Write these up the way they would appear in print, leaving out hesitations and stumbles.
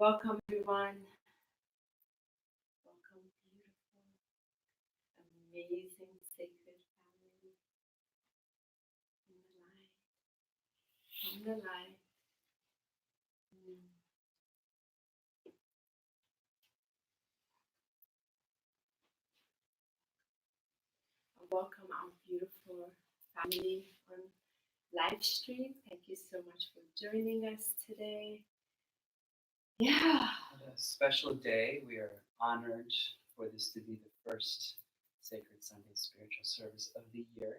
Welcome, everyone. Welcome, beautiful, amazing, sacred family in the light, from the light. Welcome, our beautiful family on live stream. Thank you so much for joining us today. Yeah. What a special day. We are honored for this to be the first Sacred Sunday spiritual service of the year.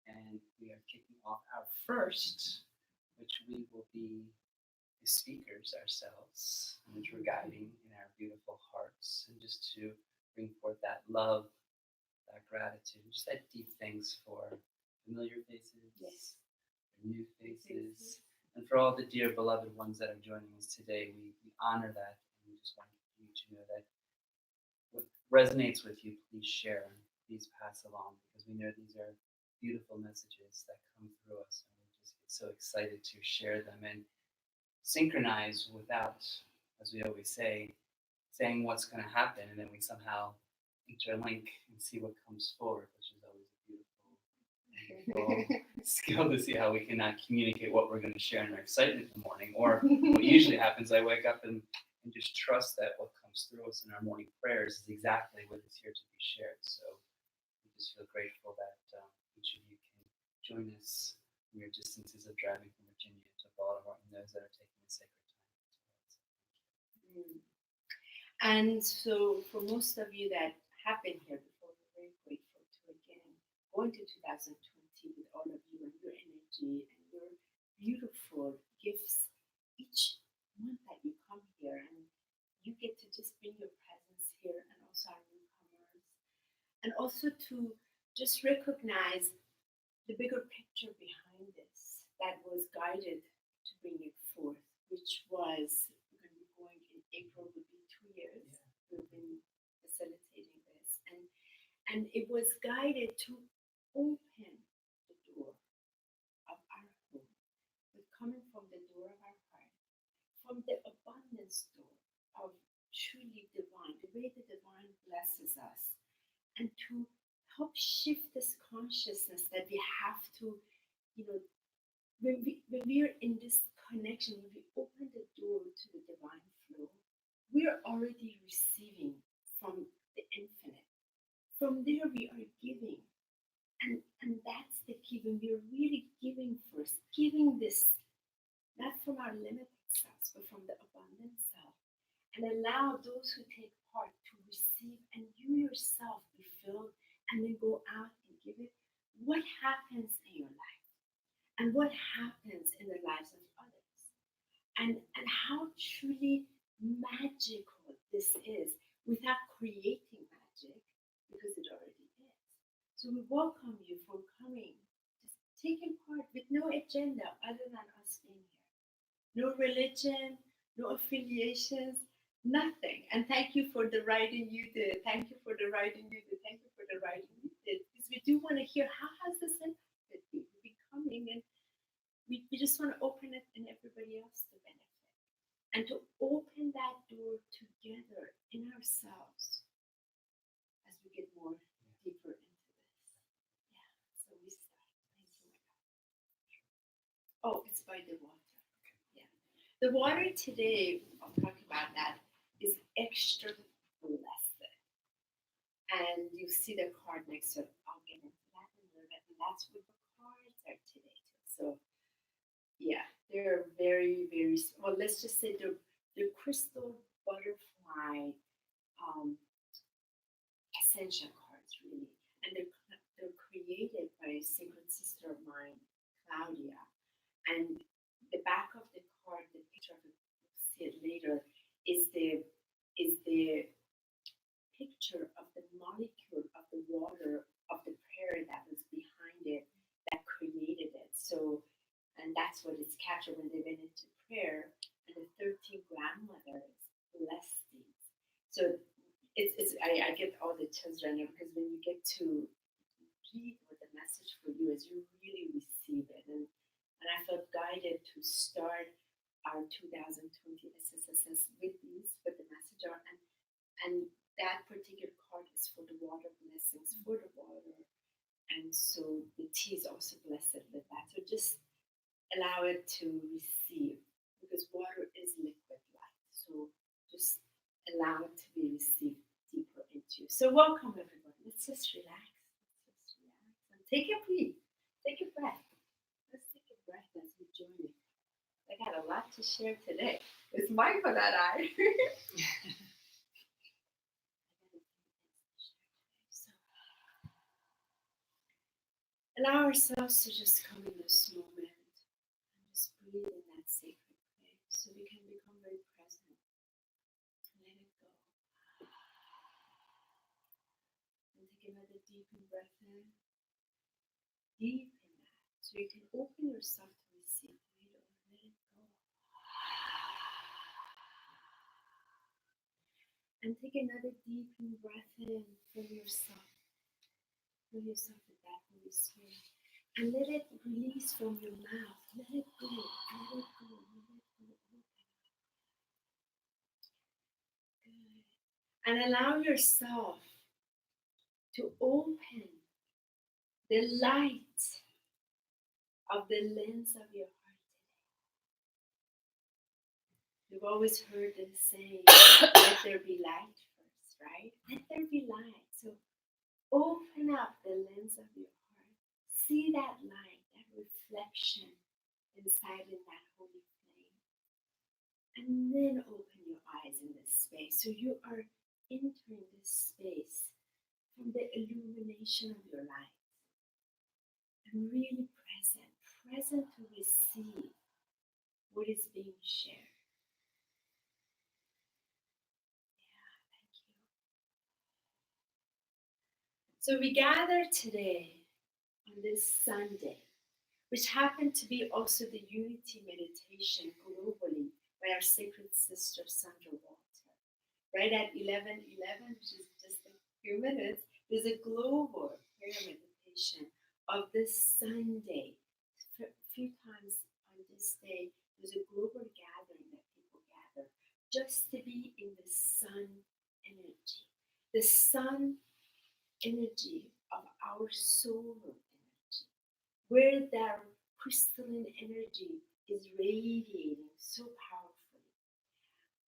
And we are kicking off our first, which we will be the speakers ourselves, which we're guiding in our beautiful hearts, and just to bring forth that love, that gratitude, just that deep thanks for familiar faces, Yes. new faces, and for all the dear beloved ones that are joining us today. We honor that, and we just want you to know that what resonates with you, please share and please pass along, because we know these are beautiful messages that come through us, and we just get so excited to share them and synchronize without, as we always say, saying what's going to happen, and then we somehow interlink and see what comes forward, which is always a beautiful skill to see how we can communicate what we're going to share in our excitement in the morning. Or what usually happens, I wake up and just trust that what comes through us in our morning prayers is exactly what is here to be shared. So we just feel grateful that each of you can join us from your distances of driving from Virginia to Baltimore, and those that are taking a sacred time as well. And so for most of you that have been here before, we're very grateful to again go into 2020 with all of you and your energy and your beautiful gifts each month that you come here, and you get to just bring your presence here, and also our newcomers, and also to just recognize the bigger picture behind this that was guided to bring it forth, which was we're going to be going in April, would be 2 years. We've been facilitating this, and it was guided to open the door of our home, but coming from the door of our heart, from the abundance door of truly divine, the way the divine blesses us, and to help shift this consciousness that we have to, when we're in this connection, when we open the door to the divine flow, we're already receiving from the infinite. From there, we are giving. And that's the key. When we're really giving first, giving this, not from our limited selves, but from the abundant self, and allow those who take part to receive, and you yourself be filled, and then go out and give it. What happens in your life? And what happens in the lives of others? And how truly magical this is without creating magic, because it already is. So we welcome you for coming, just taking part with no agenda other than us being here. No religion, no affiliations, nothing. And thank you for the writing you did. Thank you for the writing you did. Thank you for the writing you did. Because we do want to hear, how has this impacted you? We'll be coming, and we just want to open it and everybody else to benefit. And to open that door together in ourselves as we get more deeper into this. Yeah, so we start. Thank you, Michael. Oh, it's by the water. Yeah. The water today, I'll talk about that, is extra blessed. And you see the card next to it. I'll get into that in a little bit. And that's what the cards are today too. So yeah, they're very, very, well, let's just say they're crystal butterfly essential cards, really. And they're created by a sacred sister of mine, Claudia. And the back of the card, the picture of it, we'll see it later, is the picture of the molecule of the water of the prayer that was behind it, that created it. So, and that's what it's captured when they went into prayer, and the 13 grandmothers blessed these. So I get all the chills right now, because when you get to read what the message for you is, you really receive it. And I felt guided to start our 2020 SSSS with these, with the messenger, and that particular card is for the water blessings, for the water, and so the tea is also blessed with that. So just allow it to receive, because water is liquid light. So just allow it to be received deeper into you. So welcome everybody. Let's just relax. Let's just relax and take a breath. Take a breath. Let's take a breath as we join it. I got a lot to share today. It's Michael and I. So allow ourselves to just come in this moment and just breathe in that sacred place so we can become very present. Let it go. And take another deep breath in. Deep in that. So you can open yourself to receive. Let it go. And take another deep breath in from yourself. From yourself with that Holy Spirit. And let it release from your mouth. Let it go. Let it go. Let it go. Good. And allow yourself to open the light of the lens of your heart today. You've always heard the saying, let there be light first, right? Let there be light. So open up the lens of your heart. See that light, that reflection inside in that holy flame. And then open your eyes in this space. So you are entering this space from the illumination of your light. And really present to receive what is being shared. Yeah, thank you. So we gather today on this Sunday, which happened to be also the unity meditation globally by our sacred sister Sandra Walter. Right at 11:11, which is just a few minutes, there's a global prayer meditation of this Sunday. A few times on this day, there's a global gathering that people gather just to be in the sun energy. The sun energy of our solar energy, where that crystalline energy is radiating so powerfully.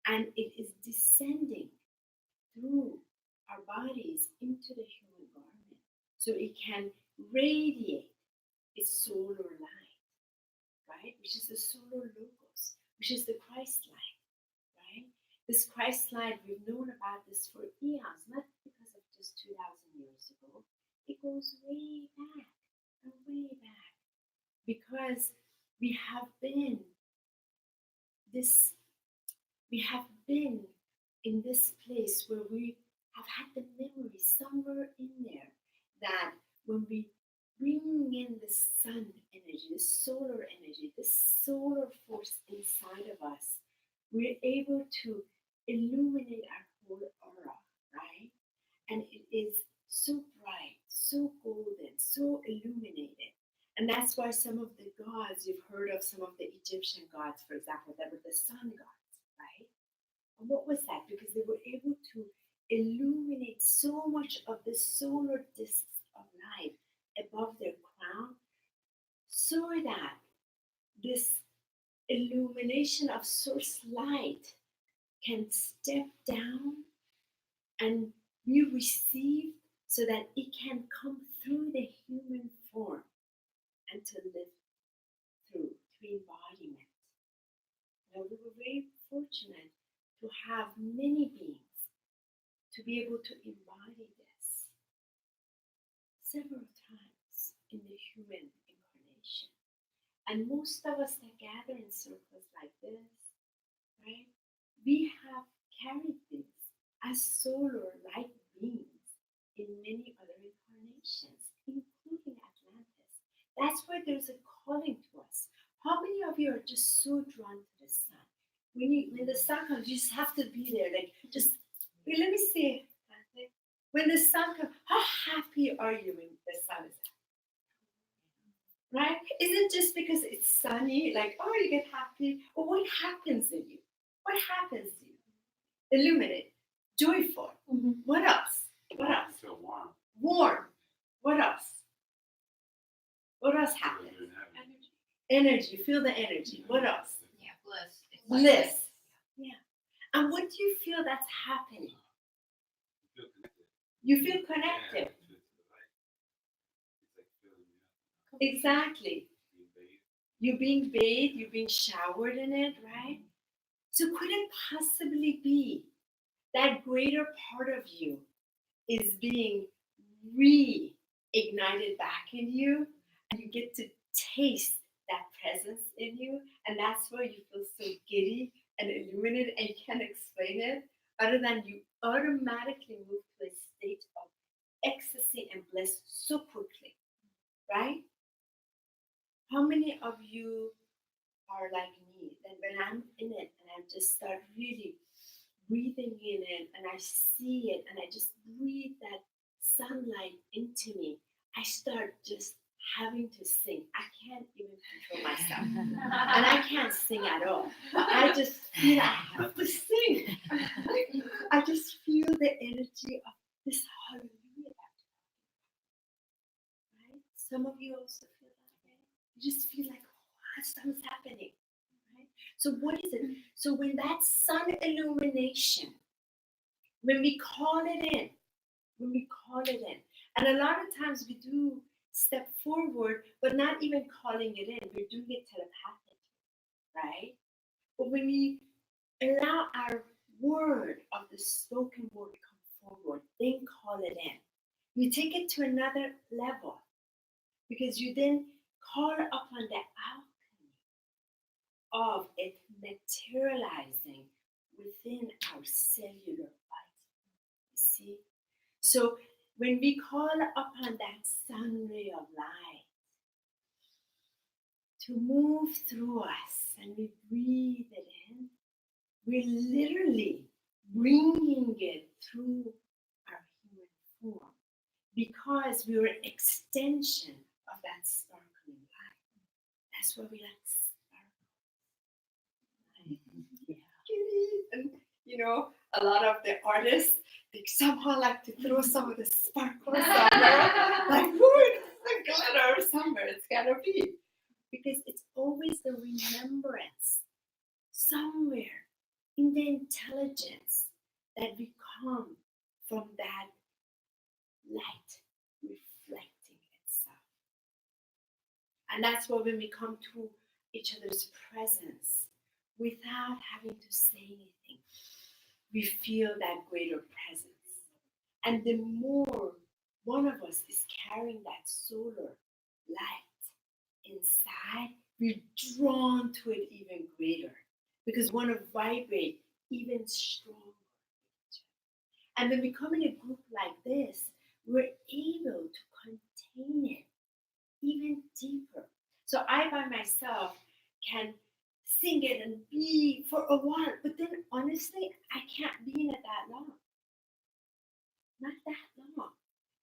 And it is descending through our bodies into the human garment. So it can radiate its solar light, right? Which is the solar logos, which is the Christ light, right? This Christ light, we've known about this for eons, not because of just 2,000 years ago. It goes way back and way back, because we have been in this place where we have had the memory somewhere in there that when we bring in the sun energy, the solar energy, the solar force inside of us, we're able to illuminate our whole aura, right? And it is so bright, so golden, so illuminated. And that's why some of the gods, you've heard of some of the Egyptian gods, for example, that were the sun gods, right? And what was that? Because they were able to illuminate so much of the solar discs of light above their crown, so that this illumination of source light can step down and be received so that it can come through the human form and to live through embodiment. Now, we were very fortunate to have many beings to be able to embody this several times in the human incarnation. And most of us that gather in circles like this, right, we have carried this as solar light beings in many other incarnations, including Atlantis. That's why there's a calling to us. How many of you are just so drawn to the sun? When the sun comes, you just have to be there. Like, just, wait, let me see. When the sun comes, how happy are you when the sun is out? right? Isn't just because it's sunny, like, oh, you get happy. But what happens in you? What happens to you? Illuminate, joyful. What else? What else? Feel warm. Warm. What else? What else happens? Energy. Feel the energy. What else? Yeah, bliss. Bliss. Yeah. And what do you feel that's happening? You feel connected. Exactly. You're being bathed, you're being showered in it, right? So could it possibly be that greater part of you is being reignited back in you, and you get to taste that presence in you, and that's why you feel so giddy and illuminated, and you can't explain it other than you automatically move to a state of ecstasy and bliss so quickly, right? How many of you are like me? Then when I'm in it and I just start really breathing in it and I see it and I just breathe that sunlight into me, I start just having to sing. I can't even control myself. And I can't sing at all. But I just feel I have to sing. I just feel the energy of this hallelujah. Right? Some of you also feel that way. You just feel like, oh, something's happening. Right? So what is it? So when that sun illumination, when we call it in, and a lot of times we do step forward, but not even calling it in. We're doing it telepathically, right? But when we allow our word of the spoken word to come forward, then call it in. You take it to another level because you then call upon the alchemy of it materializing within our cellular body. You see? So when we call upon that sun ray of light to move through us and we breathe it in, we're literally bringing it through our human form because we're an extension of that sparkling light. That's why we like sparkle. And a lot of the artists, they somehow like to throw some of the sparkle somewhere. Like, ooh, the glitter somewhere. It's gotta be. Because it's always the remembrance somewhere in the intelligence that we come from that light reflecting itself. And that's why when we come to each other's presence without having to say anything, we feel that greater presence. And the more one of us is carrying that solar light inside, we're drawn to it even greater because we want to vibrate even stronger. And when we come in a group like this, we're able to contain it even deeper. So I by myself can sing it and be for a while, but then honestly, I can't be in it that long. Not that long.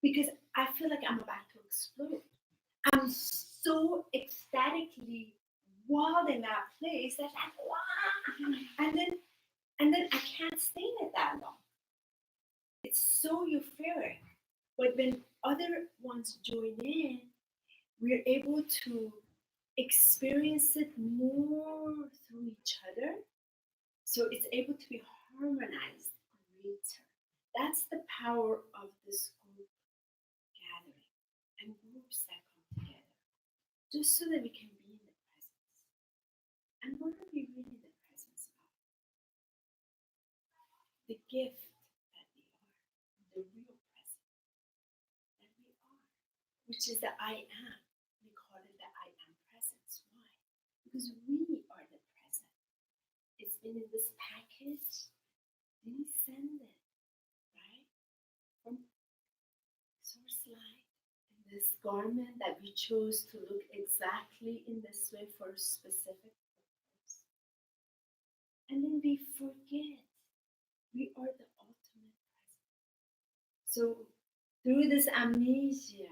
Because I feel like I'm about to explode. I'm so ecstatically wild in that place that like, wow. And then I can't stay in it that long. It's so euphoric. But when other ones join in, we're able to experience it more through each other. So it's able to be harmonized greater. That's the power of this group gathering and groups that come together. Just so that we can be in the presence. And what are we really in the presence of? The gift that we are, the real presence that we are, which is the I am. We call it the I am presence. Why? Because we are the present. It's been in this package, descended, right? From source light. In this garment that we chose to look exactly in this way for a specific purpose. And then we forget we are the ultimate present. So through this amnesia,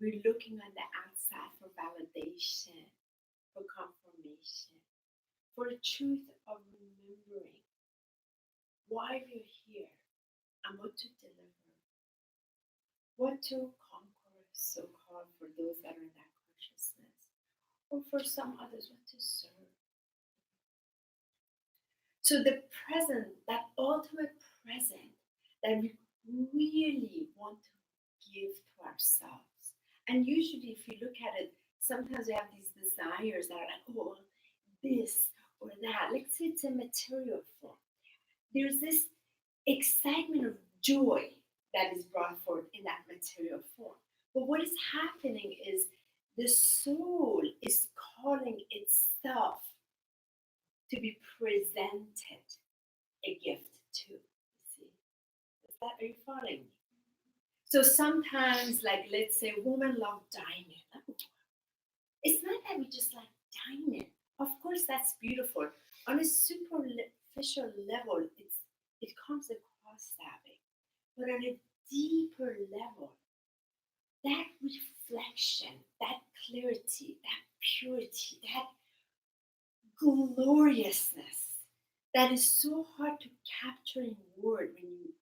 we're looking on the outside for validation. validation, for confirmation, for the truth of remembering why we're here and what to deliver, what to conquer, so called, for those that are in that consciousness, or for some others, what to serve. So the present, that ultimate present that we really want to give to ourselves. And usually, if you look at it, sometimes we have these desires that are like, oh, this or that. Let's say it's a material form. There's this excitement of joy that is brought forth in that material form. But what is happening is the soul is calling itself to be presented a gift to. You see? Are you following me? So sometimes, like, let's say women love diamond. It's not that we just like diamond. Of course, that's beautiful. On a superficial level, it comes across that way. But on a deeper level, that reflection, that clarity, that purity, that gloriousness, that is so hard to capture in word when you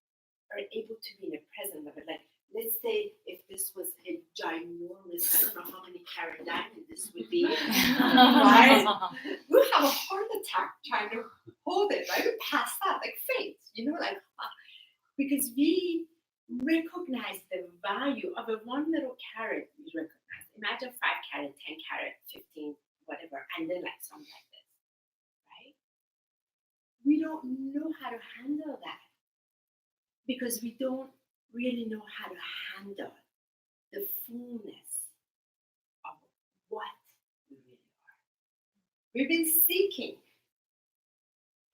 are able to be in the present of it. Like, let's say if this was a ginormous, I don't know how many carat diamond this would be, right? We'll have a heart attack trying to hold it, right? We pass out, like faint, like, because we recognize the value of a one little carat. We recognize. Imagine 5 carat, 10 carat, 15, whatever, and then like something like this, right? We don't know how to handle that because we don't really know how to handle the fullness of what we really are. We've been seeking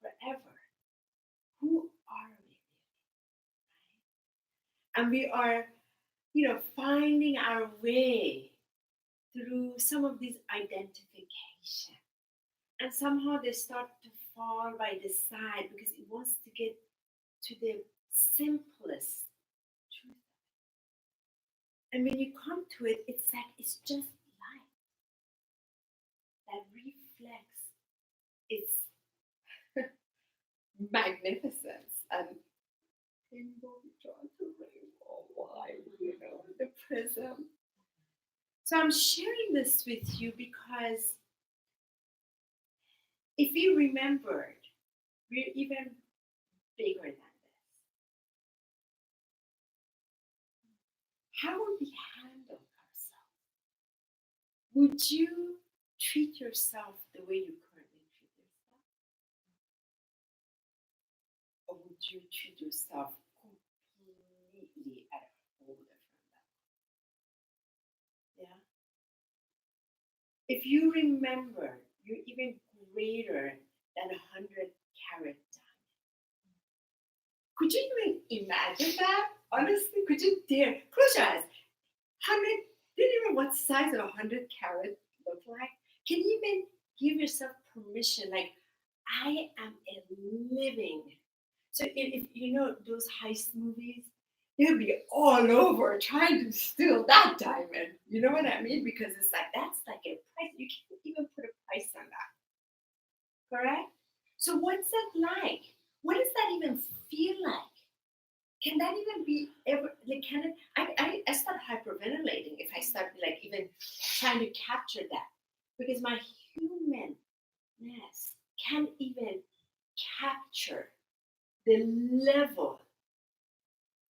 forever. Who are we really? Right? And we are, finding our way through some of these identification. And somehow they start to fall by the side because it wants to get to the simplest truth. And when you come to it, it's like it's just light that reflects its magnificence and rainbow, why, the prism. So I'm sharing this with you because if you remembered, we're even bigger than this. How would we handle ourselves? Would you treat yourself the way you currently treat yourself? Or would you treat yourself completely at a whole different level? Yeah? If you remember, you're even greater than 100 carat diamond. Could you even imagine that? Honestly, could you dare? Close your eyes. 100, do you know what size of 100 carat look like? Can you even give yourself permission? Like, I am a living. So if you know those heist movies, they'll be all over trying to steal that diamond. You know what I mean? Because it's like, that's like a price. You can't even put a price on that. Correct? So what's that like? What does that even feel like? Can that even be ever, like, can it, I start hyperventilating if I start like even trying to capture that, because my humanness can't even capture the level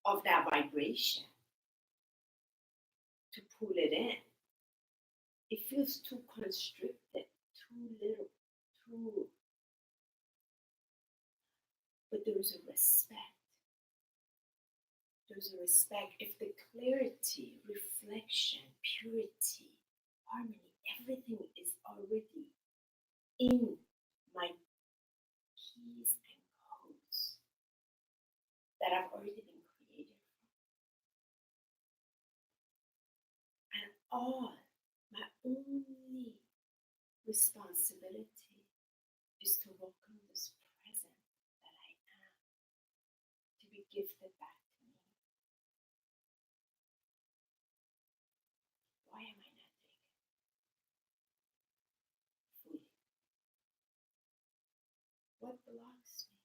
of that vibration to pull it in. It feels too constricted, too little, too. But there's a respect. There's a respect. If the clarity, reflection, purity, harmony, everything is already in my keys and codes that have already been created. And all my only responsibility is to welcome this present that I am to be gifted back to me. Why am I not big? blocks me?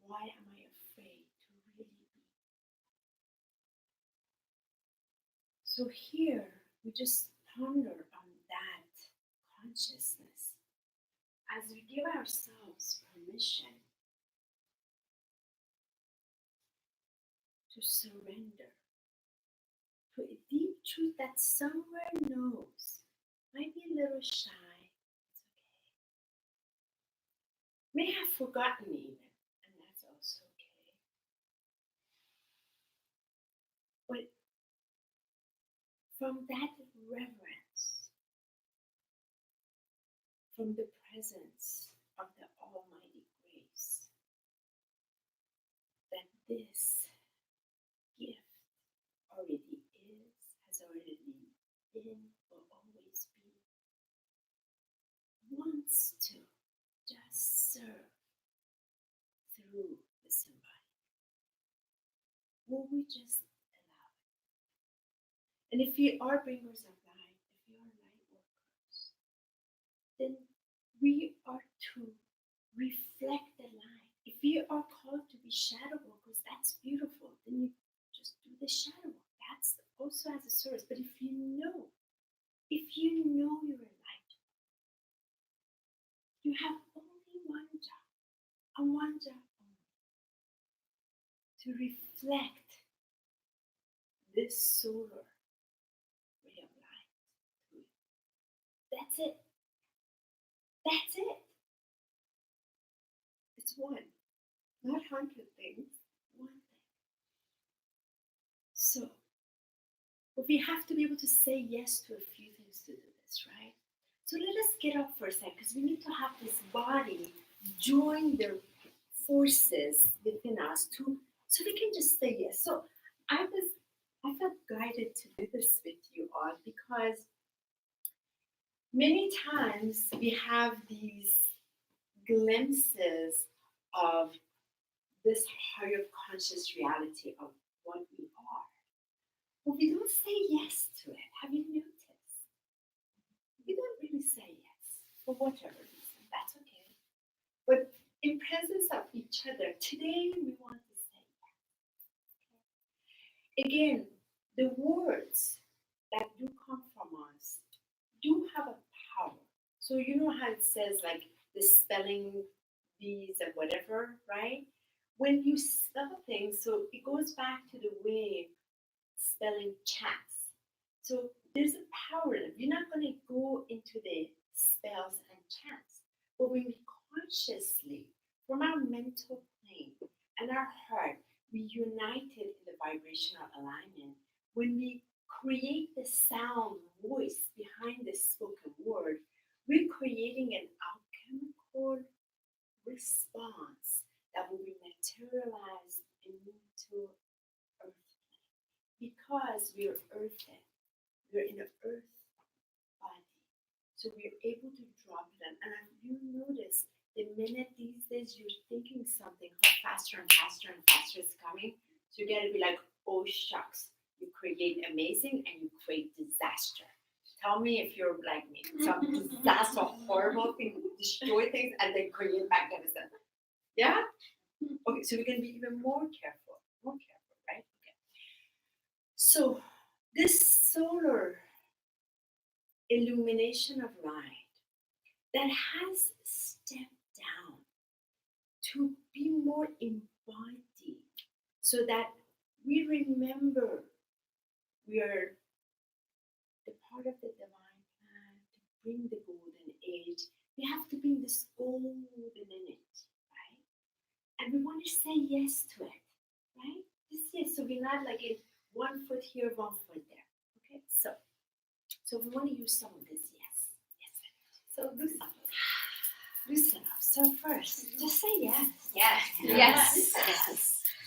Why am I afraid to really be? So here, we just ponder on that consciousness as we give ourselves permission to surrender to a deep truth that somewhere knows, might be a little shy, it's okay. May have forgotten even, and that's also okay. But from that reverence, from the presence of the Almighty Grace, that this gift already is, has already been, will always be, wants to just serve through the symbolic. Will we just allow it? And if we are bringers of light, if we are light workers, then we are to reflect the light. If we are called to be shadow workers, that's beautiful. Then you just do the shadow work. That's also as a service. But if you know you're a light, you have only one job, and one job only, to reflect this solar ray of light through you. That's it. That's it. It's one, not 100 things, one thing. So, but we have to be able to say yes to a few things to do this, right? So let us get up for a second, because we need to have this body join their forces within us so we can just say yes. So I felt guided to do this with you all, because many times we have these glimpses of this higher conscious reality of what we are. But we don't say yes to it. Have you noticed? We don't really say yes for whatever reason. That's okay. But in presence of each other, today we want to say yes. Again, the words that do come from us do have a power. So you know how it says like the spelling bees or whatever, right? When you spell things, so it goes back to the way spelling chants. So there's a power. You're not going to go into the spells and chants, but when we consciously, from our mental plane and our heart, we united in the vibrational alignment. When we create the sound voice behind the spoken word, we're creating an alchemical response that will be materialized into earth plane. Because we're earthen, we're in the earth body. So we're able to drop it in. And you notice the minute these days you're thinking something, how faster and faster and faster it's coming. So you gotta be like, oh shucks. You create amazing and you create disaster. Tell me if you're like me. Some disaster, horrible thing, destroy things and then create magnificent. Yeah? Okay, so we can be even more careful, right? Okay. So this solar illumination of light that has stepped down to be more embodied, so that we remember we are the part of the divine plan to bring the golden age. We have to bring this golden in it, right? And we want to say yes to it, right? Just yes, so we're not like in 1 foot here, 1 foot there. Okay, so we want to use some of this yes. So loosen up. So first, just say yes. Yes. Yes.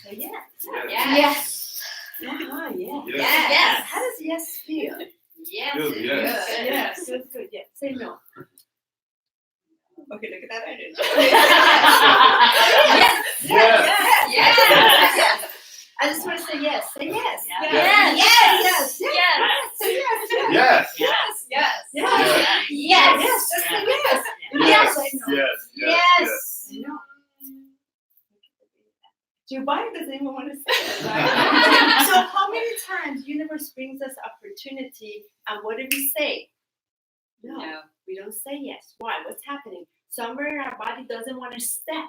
So yes. Yes. Yeah. Yes. How does yes feel? Yes. Good, yes. Yes. Good. Yeah. Say no. Okay, look at that energy. Yes. I just want to say yes. Say yes. Yes. Say yes. Yes. Yes. Yes. Just say yes. universe brings us opportunity, and what do we say? No, we don't say yes. Why? What's happening? Somewhere in our body doesn't want to step,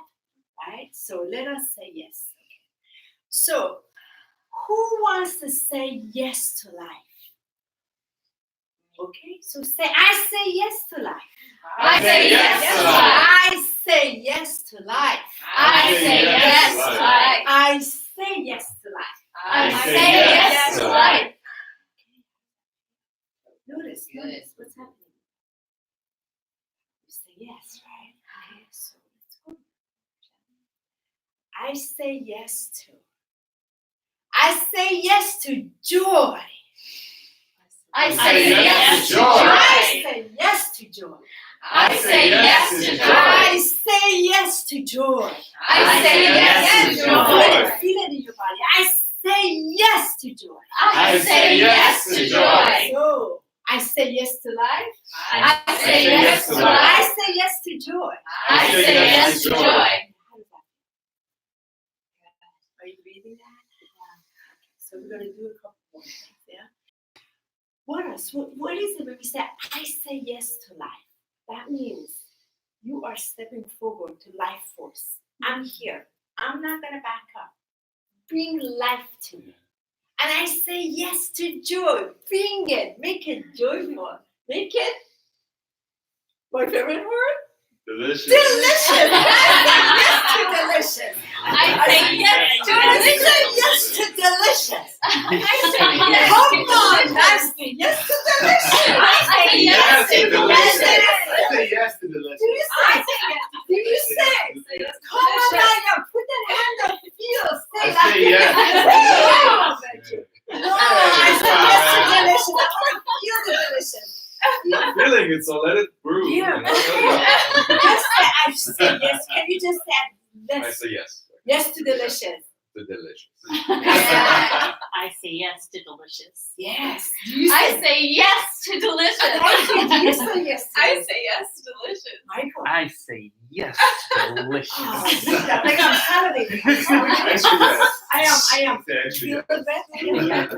right? So let us say yes. Okay. So, who wants to say yes to life? Okay, so say, I say yes to life. I say yes to life. I say yes to life. I say yes to life. I say yes to life. I say yes to life. Notice what's happening. You say yes, right? Okay, so let's go. I say yes to. I say yes to joy. I say yes to joy. I say yes to joy. I say yes to joy. I say yes to joy. I say yes to joy. Feel it in your body. I say yes to joy. I say yes to joy. So, I say yes to life. I say yes to life. I say yes to joy. I say yes to joy. Are you reading that? Yeah. So we're going to do a couple more things, yeah? What else? What is it when we say, I say yes to life? That means you are stepping forward to life force. I'm here. I'm not going to back up. Bring life to me. And I say yes to joy. Bring it. Make it joyful. Make it, my favorite word? Delicious. Delicious. I say yes to delicious. I say yes to I say yes to delicious. I say yes Come to on, delicious. Nasty. Yes to delicious. I say yes to delicious. I say yes to Do you delicious. say? Do you say? Come on, Naya. Put that hand up. Feel. Say I like say yes. Oh, Yes. no, I say yes to delicious. I want to feel the delicious. I'm feeling it, so let it brew. Yeah. You know? Just say, I say yes. Can you just say I yes? say yes Yes to delicious. to delicious. I say yes to delicious. Yes. Do you I say? say yes to delicious. Do you say yes to I delicious? say yes to delicious. Michael. I say yes, delicious. Oh, I think I'm salivating. Actually, yes. I am. I say actually Feel yes. the best. Yeah.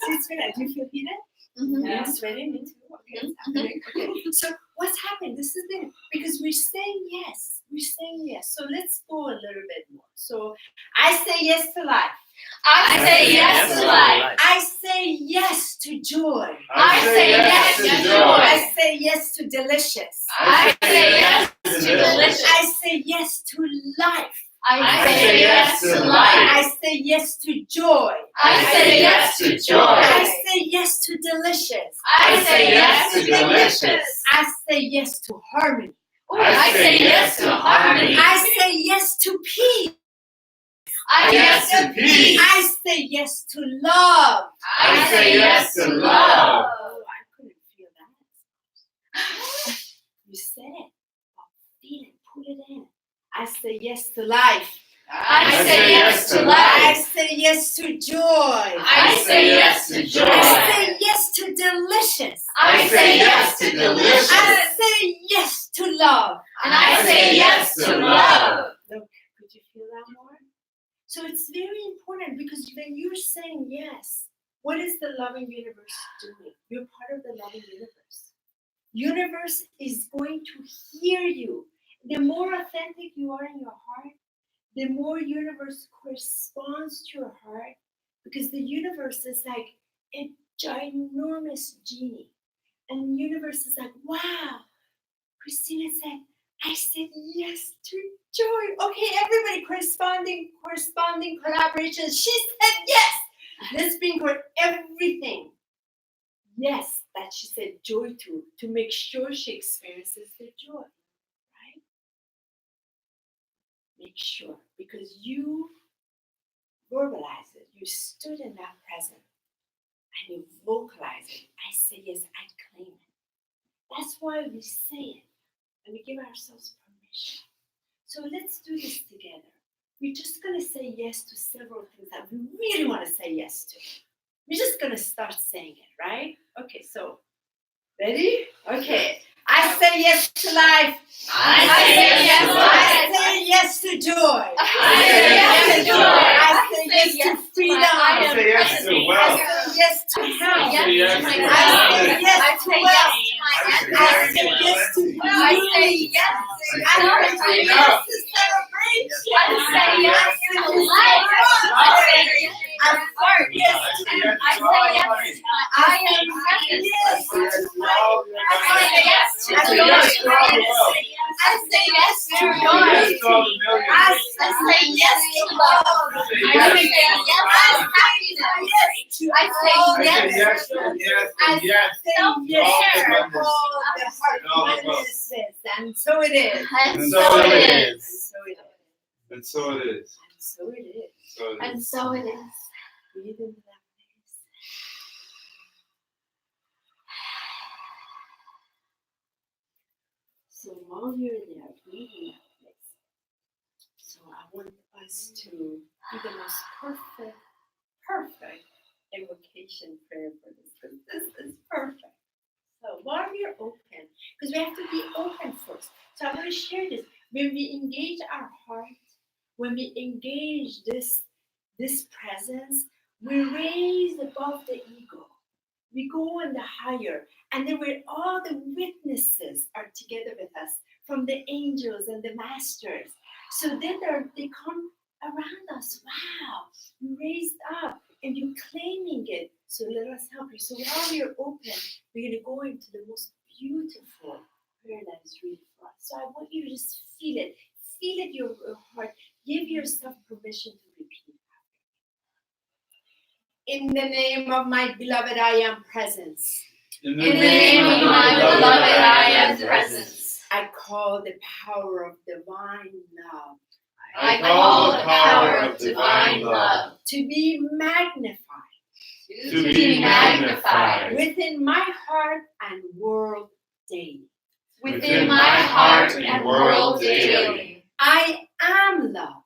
See, it's good. Do you feel heated? Yeah. Yes, ready? Me too. Okay, it's happening. Okay. So what's happened? This has been because we're saying yes. We're saying yes. So let's go a little bit more. So I say yes to life. I say yes to life. I say yes to joy. I say yes to joy. I say yes to delicious. I say yes to delicious. I say yes to life. I say yes to life. I say yes to joy. I say yes to joy. I say yes to delicious. I say yes to delicious. I say yes to harmony. I say yes to harmony. I say yes to peace. I say yes to peace. I say yes to love. I say yes to love. Oh, I couldn't feel that. You said it. Feel it. Put it in. I say yes to life. I say yes to I life. say yes to joy. I say yes to joy. I say yes to delicious. I say yes to delicious. I say yes to love. And I say yes to love. Look, could you feel that more? So it's very important because when you're saying yes, what is the loving universe doing? You're part of the loving universe. Universe is going to hear you. The more authentic you are in your heart, the more universe corresponds to your heart, because the universe is like a ginormous genie. And the universe is like, wow, Christina said, I said yes to joy. Okay, everybody, corresponding collaboration. She said yes. Let's bring her everything. Yes, that she said joy to make sure she experiences the joy. Right? Make sure, because you verbalize it. You stood in that present and you vocalize it. I say yes, I claim it. That's why we say it and we give ourselves permission. So let's do this together. We're just going to say yes to several things that we really want to say yes to. We're just going to start saying it, right? Okay, so ready? Okay. I say yes to life. I say yes to life. I say yes to joy. I say yes to joy. I say yes to freedom. I say yes to wealth. Yes to I health. say yes to I abundance. say yes to wealth. I say I say yes to beauty. I say yes to I say yes to celebration. I say yes to life. I say yes I say yes I to say yes I to say all yes. money. I am happy. yes I say yes to all your I say money. yes to I say joy. yes to all the wealth. I say yes to I say joy. yes to all the millions. I say yes to love. I say I yes say to yes all to the happiness. I say I yes. say yes and yes and yes to all the abundance. all the abundances. And so it is. And And so so it it And is. so it is. And so it is. And so it is. So it is. And so it is. Breathe into that place. So while you're there, breathe in that place. So I want us to do the most perfect invocation prayer for this, because this is perfect. So while we're open, because we have to be open first. So I want to share this. When we engage our heart, when we engage this presence, we raise above the ego. We go in the higher, and then where all the witnesses are together with us, from the angels and the masters. So then they come around us. Wow, you raised up and you're claiming it. So let us help you. So while you're open, we're going to go into the most beautiful prayer that is ready for us. So I want you to just feel it. Feel it in your heart. Give yourself permission to repeat. In the name of my beloved, I am presence. In the name of my beloved, I am presence. I call the power of divine love I call the power of divine love to be magnified To be magnified within my heart and world daily. within my heart and world daily. I am love.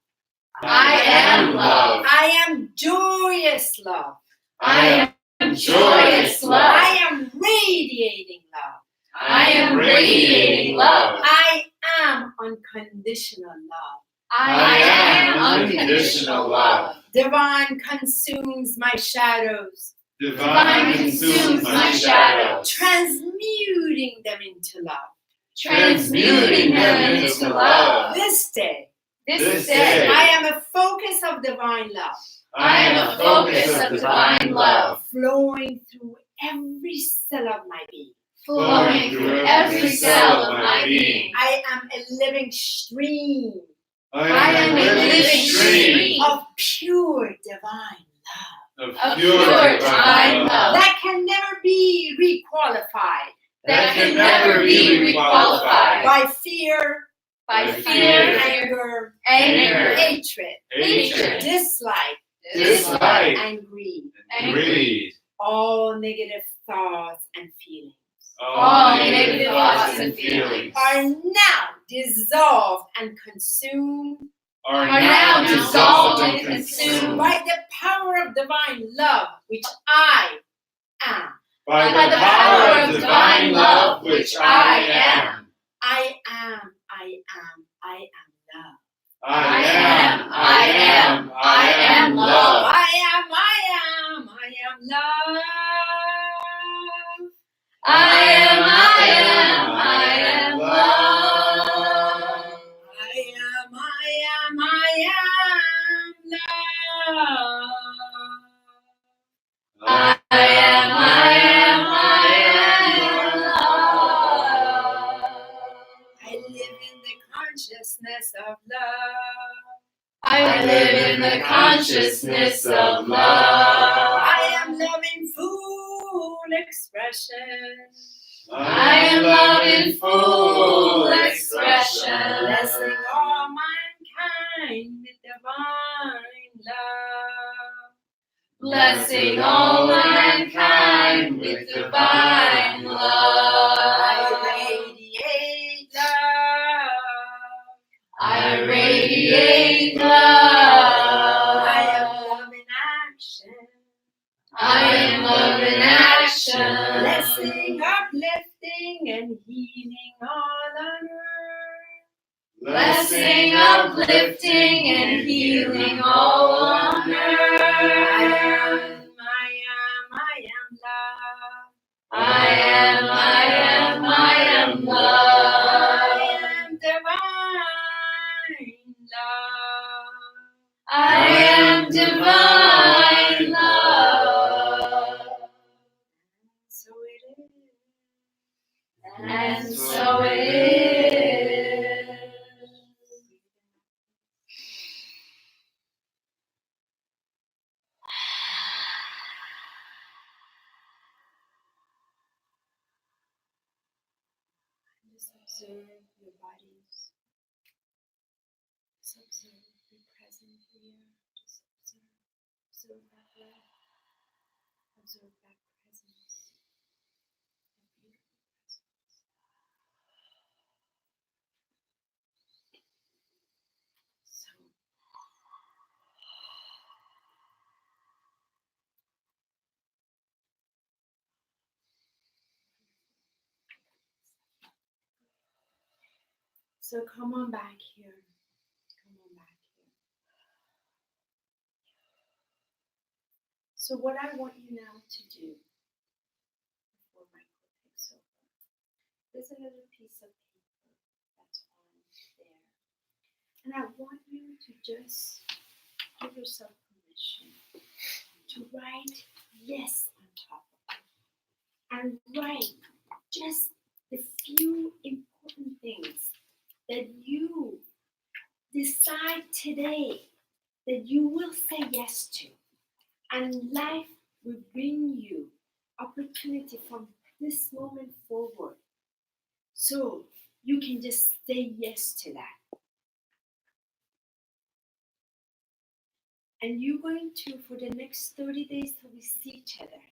I am love. I am joyous love. I am joyous love. I am radiating love. I am radiating love. I am unconditional love. I am unconditional love. Divine consumes my shadows, Divine consumes my shadows, transmuting them into love. transmuting them into love. This day, This day, day, I am a focus of divine love, I am a focus of divine love, flowing through every cell of my being. flowing through every cell of my being. I am a living stream I am a living stream of pure divine love of pure divine love that can never be requalified that can never be requalified by fear, by fear, anger, anger, hatred, hatred, dislike, dislike, and greed. and greed, All negative thoughts and feelings all negative thoughts and feelings are now dissolved and consumed are now dissolved and consumed by the power of divine love, which I am. by the power of divine love, which I am. I am, I am, I am love. I am, I am, I am love. I am, I am, I am love. I am, I am, I am love. I am, I am, I am love. I am, I am, I am love. I live in the consciousness of love. I live in the consciousness of love. I am love in full expression. I am love in full expression. Blessing all mankind with divine love. Blessing all mankind with divine love. I radiate love. I radiate love. I am love in action. I am love in action. Blessing, uplifting, and healing all on earth. Blessing, uplifting, and healing all on earth. I I am love. I am divine love. I am divine love. So it is. And so it is. Just observe your bodies. Just observe. Be present here. Just observe. Observe that breath. Observe that presence. That beautiful presence. So So come on back here. Come on back here. So what I want you now to do before Michael takes over, there's a little piece of paper that's on there. And I want you to just give yourself permission to write yes on top of it. And write just the few important things that you decide today that you will say yes to. And life will bring you opportunity from this moment forward. So you can just say yes to that. And you're going to, for the next 30 days till we see each other,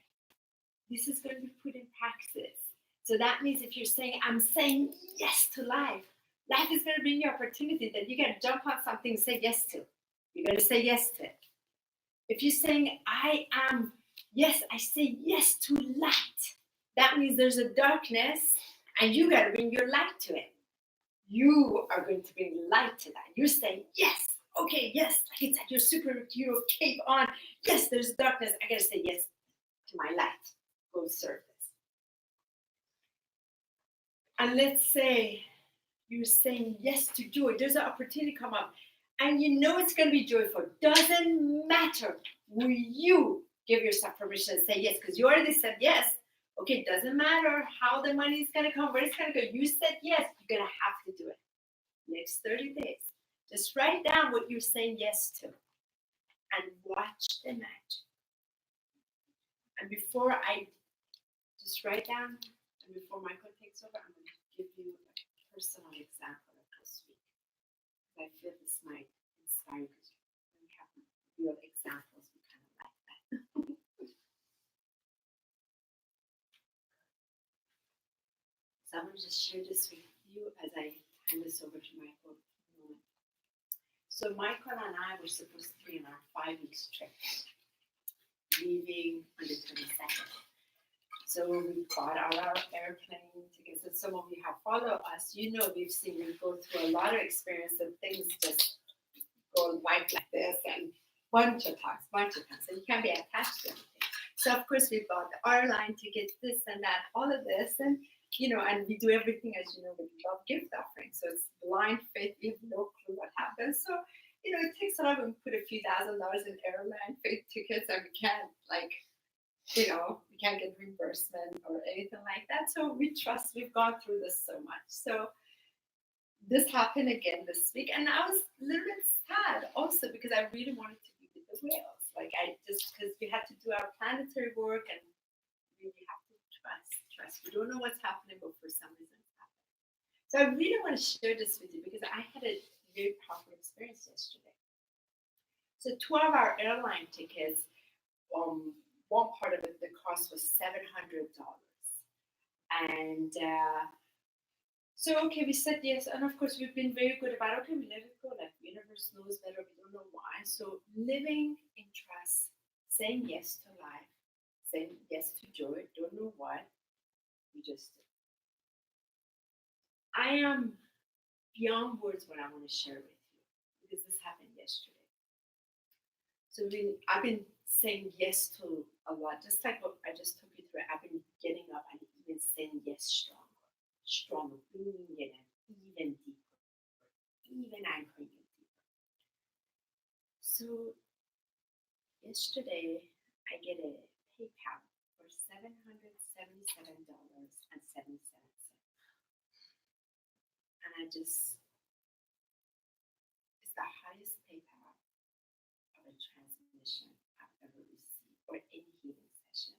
this is going to be put in practice. So that means if you're saying, I'm saying yes to life, life is going to bring you opportunity that you're going to jump on something and say yes to. You're going to say yes to it. If you're saying, I say yes to light, that means there's a darkness and you got to bring your light to it. You are going to bring light to that. You're saying, yes, okay, yes, like it's like your superhero cape on. Yes, there's darkness. I got to say yes to my light. Go serve this. And let's say you're saying yes to joy. There's an opportunity come up. And you know it's going to be joyful. Doesn't matter. Will you give yourself permission to say yes? Because you already said yes. Okay, doesn't matter how the money is going to come, where it's going to go. You said yes. You're going to have to do it. Next 30 days. Just write down what you're saying yes to. And watch the magic. And before I just write down, and before Michael takes over, I'm going to give you a personal example of this week. I feel this might inspire you because when we have real examples, we kind of like that. So I'm going to just share this with you as I hand this over to Michael. So Michael and I were supposed to be on our 5-week trip, leaving on the 22nd. So we bought our airplane tickets. And some of you have followed us. You know we've seen we go through a lot of experience and things just go white like this and bunch of times. So you can't be attached to anything. So of course we bought the airline tickets, this and that, all of this, and and we do everything as you know with love gift offering. So it's blind faith, we have no clue what happens. So it takes a lot. We put a few $1,000s in airline faith tickets, and we can't we can't get reimbursement or anything like that. So we trust. We've gone through this so much. So this happened again this week, and I was a little bit sad also because I really wanted to be with the whales. Because we had to do our planetary work, and we really have to trust. We don't know what's happening, but for some reason it's happening. So I really want to share this with you because I had a very powerful experience yesterday. So 2 of our airline tickets, one part of it, the cost was $700. And so, okay, we said yes. And of course, we've been very good about, okay, we let it go. Like, the universe knows better. We don't know why. So living in trust, saying yes to life, saying yes to joy, don't know what, we just did. I am beyond words what I want to share with you because this happened yesterday. So I've been saying yes to a lot, just like what I just took you through. I've been getting up and even saying yes stronger, bringing it in even deeper, even anchoring it deeper. So yesterday, I get a PayPal for $777.77. And it's the highest PayPal of a transmission I've ever received or any healing session.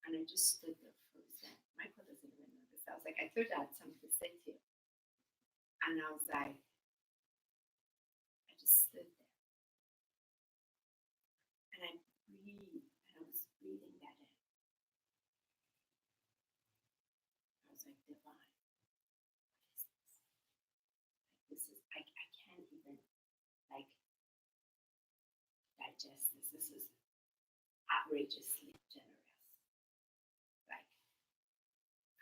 And I just stood there frozen. Michael doesn't even know this. I was like, I thought I had something to say to you. And I was like, I just stood there. And I breathed, and I was breathing that in. I was like, divine, what is this? Like, this is, I can't even, like, digest this. This is outrageously generous. Like,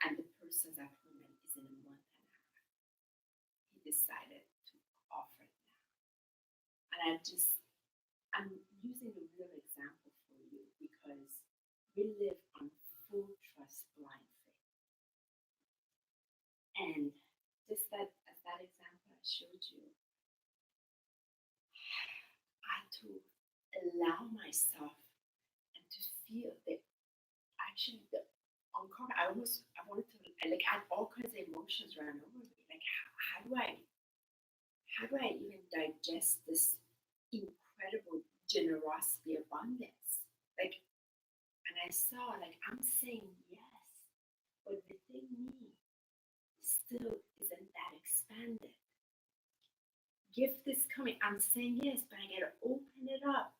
and the person's appointment is in a month and a half. He decided to offer it now. And I'm using a real example for you because we live on full trust, blind faith. And just that, as that example I showed you, I had to allow myself and to feel that actually the uncomfortable. I wanted to like add all kinds of emotions ran over me. Like how do I even digest this incredible generosity, abundance? Like, and I saw like I'm saying yes, but within me still isn't that expanded. Gift is coming. I'm saying yes, but I gotta open it up.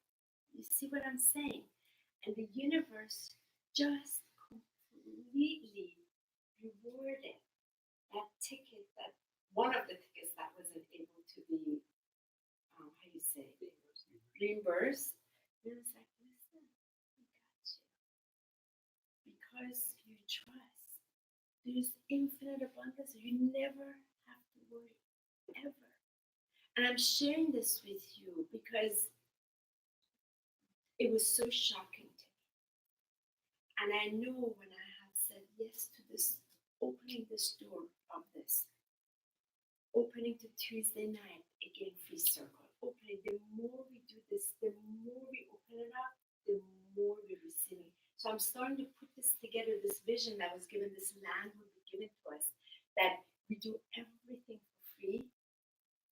You see what I'm saying? And the universe just completely rewarded that ticket, that one of the tickets that wasn't able to be, how do you say, reimbursed. And it was like, listen, we got you. Because you trust. There's infinite abundance. You never have to worry, ever. And I'm sharing this with you because it was so shocking to me. And I know when I have said yes to this, opening this door of this, opening to Tuesday night, again, free circle, opening, the more we do this, the more we open it up, the more we're receiving. So I'm starting to put this together, this vision that was given, this land will be given to us, that we do everything for free.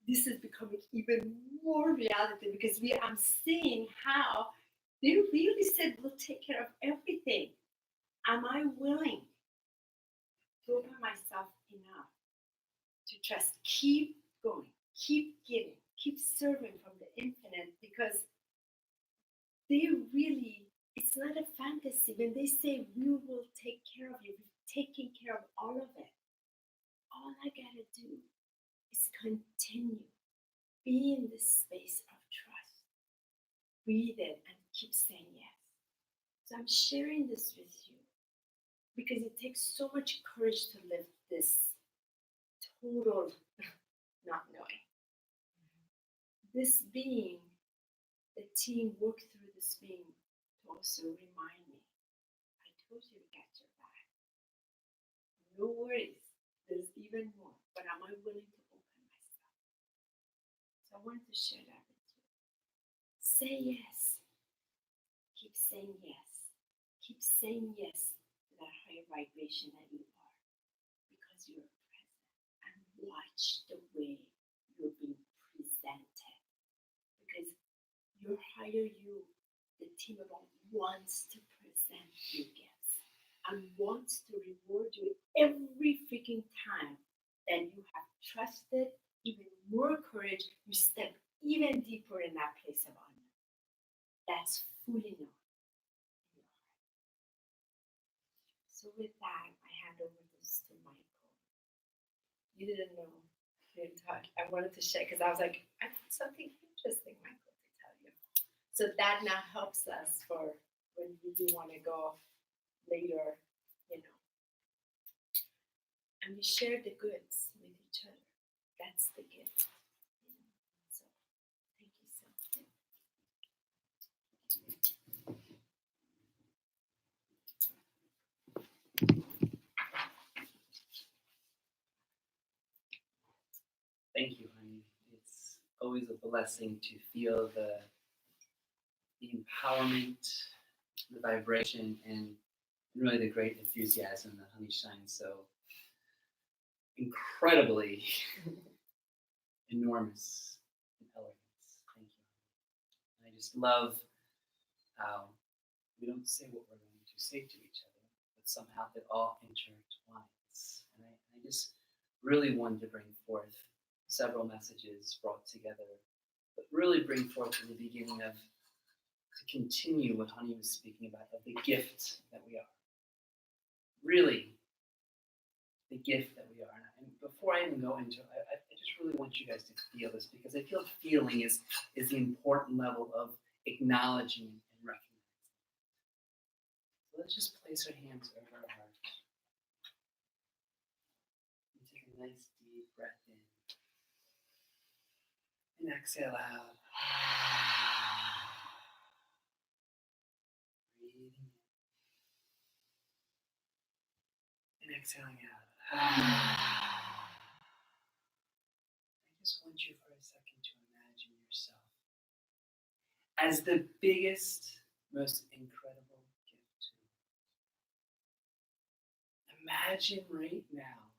This is becoming even more reality because I'm seeing how they really said we'll take care of everything. Am I willing to open myself enough to trust? Keep going, keep giving, keep serving from the infinite, because they really, it's not a fantasy. When they say we will take care of you, we're taking care of all of it. All I gotta do is continue. Be in this space of trust. Breathe it and keep saying yes. So I'm sharing this with you because it takes so much courage to live this total not knowing. This being, the team worked through this being to also remind me, I told you we got your back. No worries, there's even more, but am I willing to open myself? So I wanted to share that with you. Say yes. Keep saying yes. Keep saying yes to that higher vibration that you are, because you're present. And watch the way you're being presented. Because your higher you, the team of all, wants to present you gifts and wants to reward you every freaking time that you have trusted, even more courage, you step even deeper in that place of honor. That's fully known in your heart. So with that, I hand over this to Michael. You didn't know. We didn't talk. I wanted to share because I was like, I have something interesting, Michael, to tell you. So that now helps us for when we do want to go later, you know. And we share the goods with each other. That's the gift. You know? So thank you so much. always a blessing to feel the empowerment, the vibration, and really the great enthusiasm that Honey shines so incredibly enormous in elegance. Thank you. And I just love how we don't say what we're going to say to each other, but somehow it all intertwines. And I just really wanted to bring forth several messages brought together, but really bring forth in the beginning of, to continue what Honey was speaking about, of the gift that we are. Really, the gift that we are. And before I even go into it, I just really want you guys to feel this, because I feel feeling is the important level of acknowledging and recognizing. So let's just place our hands over our heart. And take a nice deep breath in. And exhale out. Breathing in. And exhaling out. I just want you for a second to imagine yourself as the biggest, most incredible gift. Imagine right now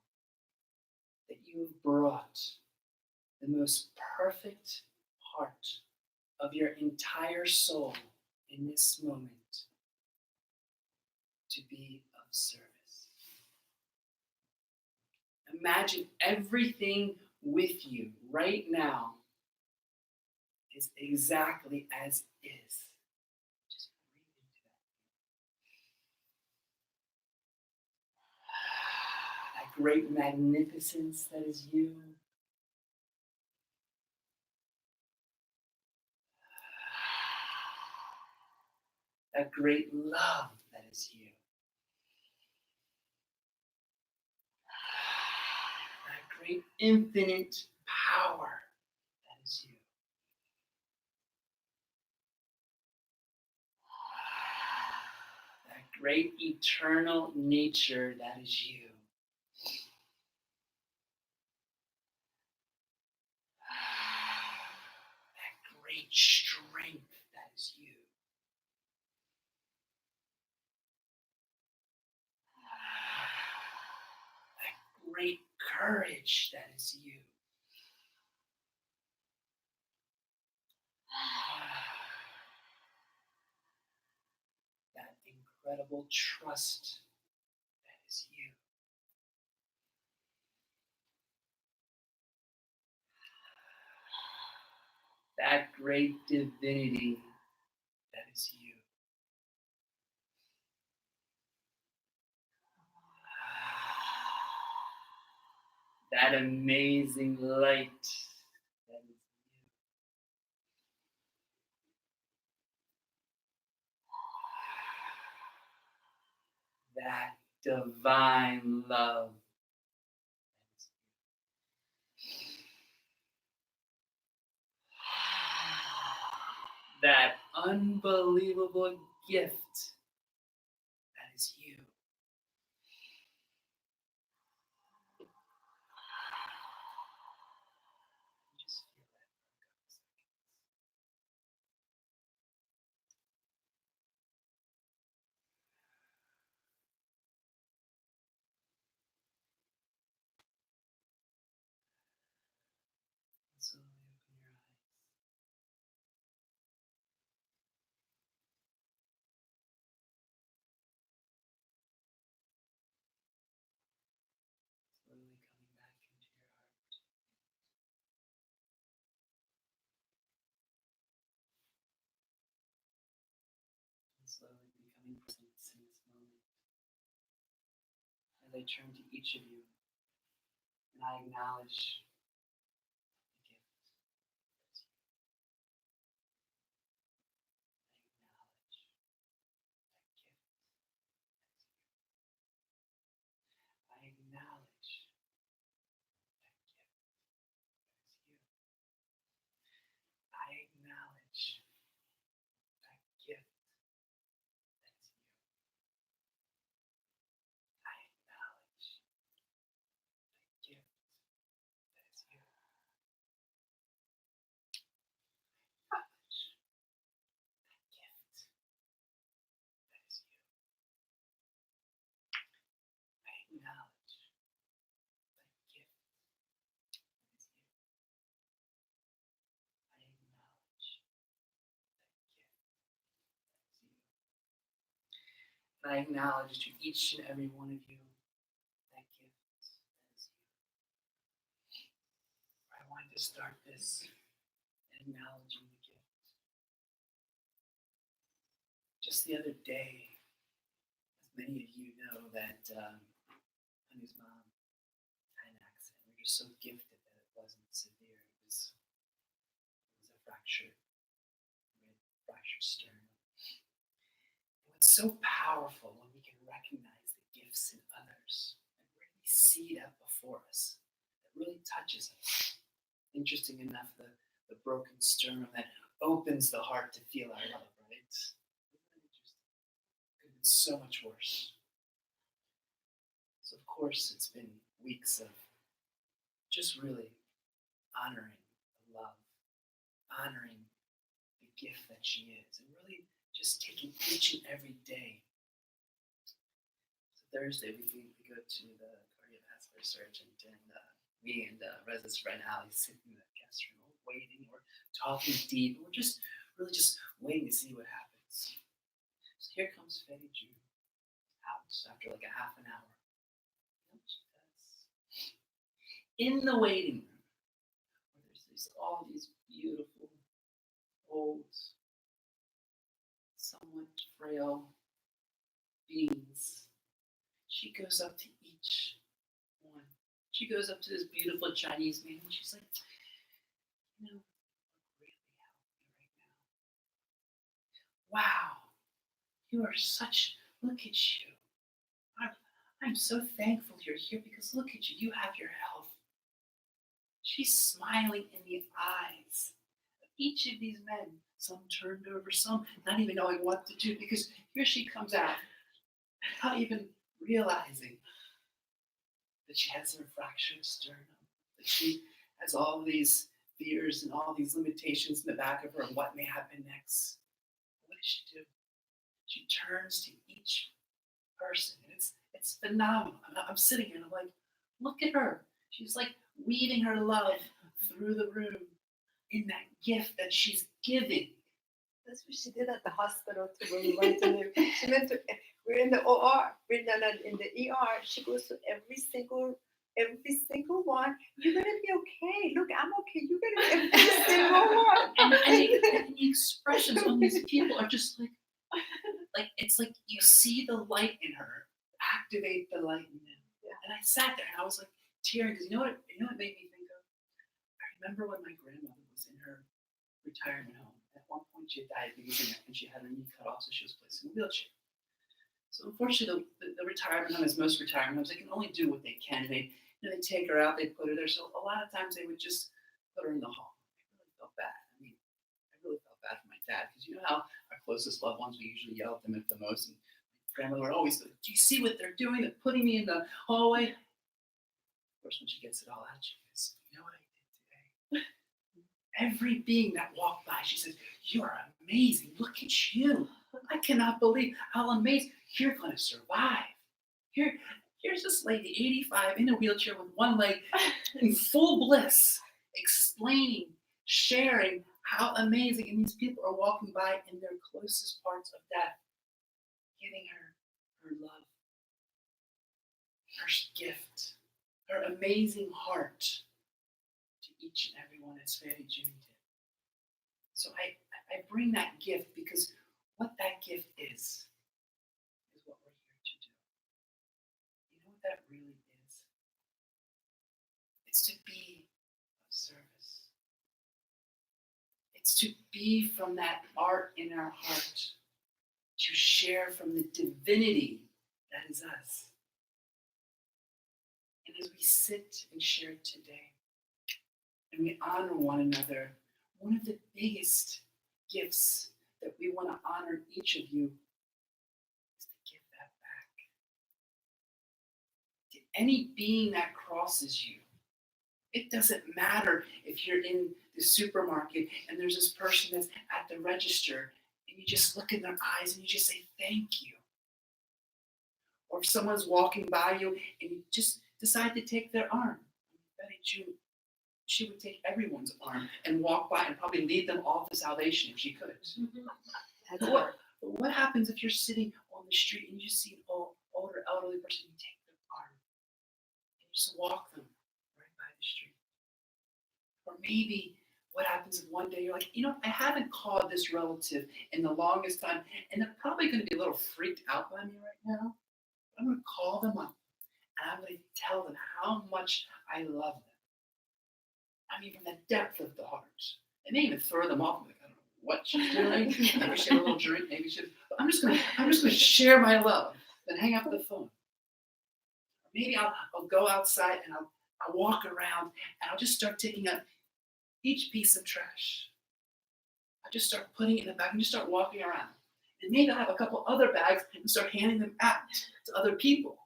that you have brought the most perfect part of your entire soul in this moment to be of service. Imagine everything with you right now is exactly as is. Just breathe into that. That great magnificence that is you. That great love that is you. That great infinite power that is you. That great eternal nature that is you. That great strength that is you. That great courage that is you. That incredible trust that is you. That great divinity that is you. That amazing light that is you. That divine love that is you. That unbelievable gift that is you. Just feel that for a couple seconds. And slowly open your eyes. Slowly coming back into your heart. And slowly becoming present in this moment. As I turn to each of you, and I acknowledge the gift that's you. I acknowledge that gift that's you. I acknowledge that gift that's you. I acknowledge that gift that's you. I acknowledge that gift that I acknowledge to each and every one of you that gift that is you. I wanted to start this acknowledging the gift. Just the other day, as many of you know, that Honey's mom had an accident. We're just so gifted that it wasn't severe. It was a fractured sternum. What's so powerful when we can recognize the gifts in others and really see that before us, that really touches us. Interesting enough, the broken sternum that opens the heart to feel our love, right? Isn't that interesting? Could have been so much worse. So of course it's been weeks of just really honoring the love, honoring the gift that she is, and really just taking each and every day. So Thursday we go to the cardiovascular surgeon, and me and Reza's friend Ali sitting in the guest room, we're waiting, we're talking deep, we're just really just waiting to see what happens. So here comes Fetty June out after like a half an hour. You know what she does? In the waiting room, where there's all these beautiful, old, somewhat frail beings, she goes up to each one. She goes up to this beautiful Chinese man and she's like, you know, you're really healthy right now. Wow, you are such, look at you. I'm so thankful you're here because look at you, you have your health. She's smiling in the eyes of each of these men, some turned over, some not even knowing what to do, because here she comes out, not even realizing that she has her fractured sternum, that she has all these fears and all these limitations in the back of her and what may happen next. What does she do? She turns to each person, and it's phenomenal. I'm sitting here and I'm like, look at her. She's like weaving her love through the room in that gift that she's giving. That's what she did at the hospital too. When we went to, we're in the OR, we're not in the ER. She goes to every single one. You're gonna be okay. Look, I'm okay. You're gonna be every single one. And the expressions on these people are just like it's like you see the light in her, activate the light in them. Yeah. And I sat there and I was like tearing, because you know what made me think of? I remember when my grandmother was in her retirement home. At one point she had diabetes and she had her knee cut off, so she was placed in a wheelchair. So unfortunately, the retirement home, as most retirement homes, they can only do what they can. They take her out, they put her there. So a lot of times they would just put her in the hall. I really felt bad. I mean, I really felt bad for my dad, because you know how our closest loved ones, we usually yell at them at the most. And my grandmother would always go, do you see what they're doing? They're putting me in the hallway. Of course, when she gets it all out, she goes, you know what I did today? Every being that walked by, she says, you are amazing. Look at you. I cannot believe how amazing. You're going to survive. Here's this lady, 85, in a wheelchair with one leg, in full bliss, explaining, sharing how amazing. And these people are walking by in their closest parts of death, giving her love, her gift, her amazing heart to each and every one, as Fetty June did. So I bring that gift because what that gift is what we're here to do. You know what that really is? It's to be of service. It's to be from that art in our heart, to share from the divinity that is us. And as we sit and share today, and we honor one another, one of the biggest gifts that we want to honor each of you is to give that back. To any being that crosses you. It doesn't matter if you're in the supermarket and there's this person that's at the register and you just look in their eyes and you just say, thank you. Or if someone's walking by you and you just decide to take their arm. Fetty June, she would take everyone's arm and walk by and probably lead them all to salvation if she could. That's her. But what happens if you're sitting on the street and you just see an older elderly person, you take their arm and you just walk them right by the street. Or maybe what happens if one day you're like, I haven't called this relative in the longest time, and they're probably going to be a little freaked out by me right now. I'm going to call them up and I'm going to tell them how much I love them. I mean, from the depth of the heart. It may even throw them off. Like, I don't know what she's doing. Maybe she had a little drink. Maybe she. I'm just gonna share my love. Then hang up the phone. Maybe I'll go outside and I'll walk around and I'll just start taking out each piece of trash. I'll just start putting it in the bag and just start walking around. And maybe I'll have a couple other bags and start handing them out to other people.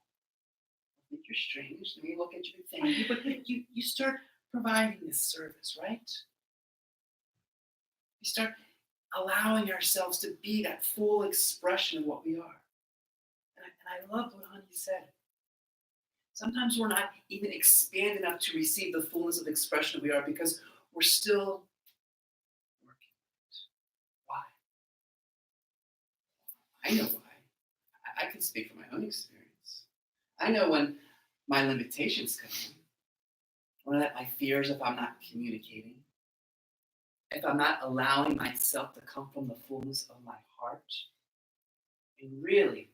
I think you're strange. Let me look at you and thank you. But you start providing this service, right? We start allowing ourselves to be that full expression of what we are. And I love what HoniB said. Sometimes we're not even expanded enough to receive the fullness of expression we are because we're still working. Why? I know why. I can speak from my own experience. I know when my limitations come in, when my fears if I'm not communicating, if I'm not allowing myself to come from the fullness of my heart, and really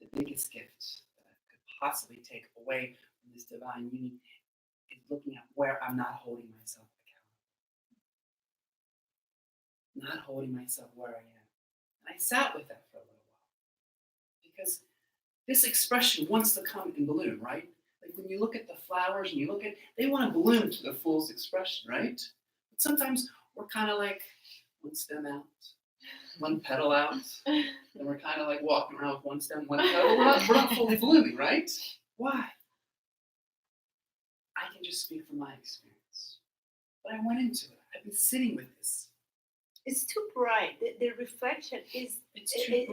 the biggest gift that I could possibly take away from this divine union is looking at where I'm not holding myself accountable. Not holding myself where I am. And I sat with that for a little while. Because this expression wants to come and bloom, right? Like when you look at the flowers and you look at, they want to bloom to the fullest expression, right? But sometimes we're kind of like one stem out, one petal out, and we're kind of like walking around with one stem, one petal. We're not fully blooming, right? Why? I can just speak from my experience. But I went into it. I've been sitting with this. It's too bright. The reflection is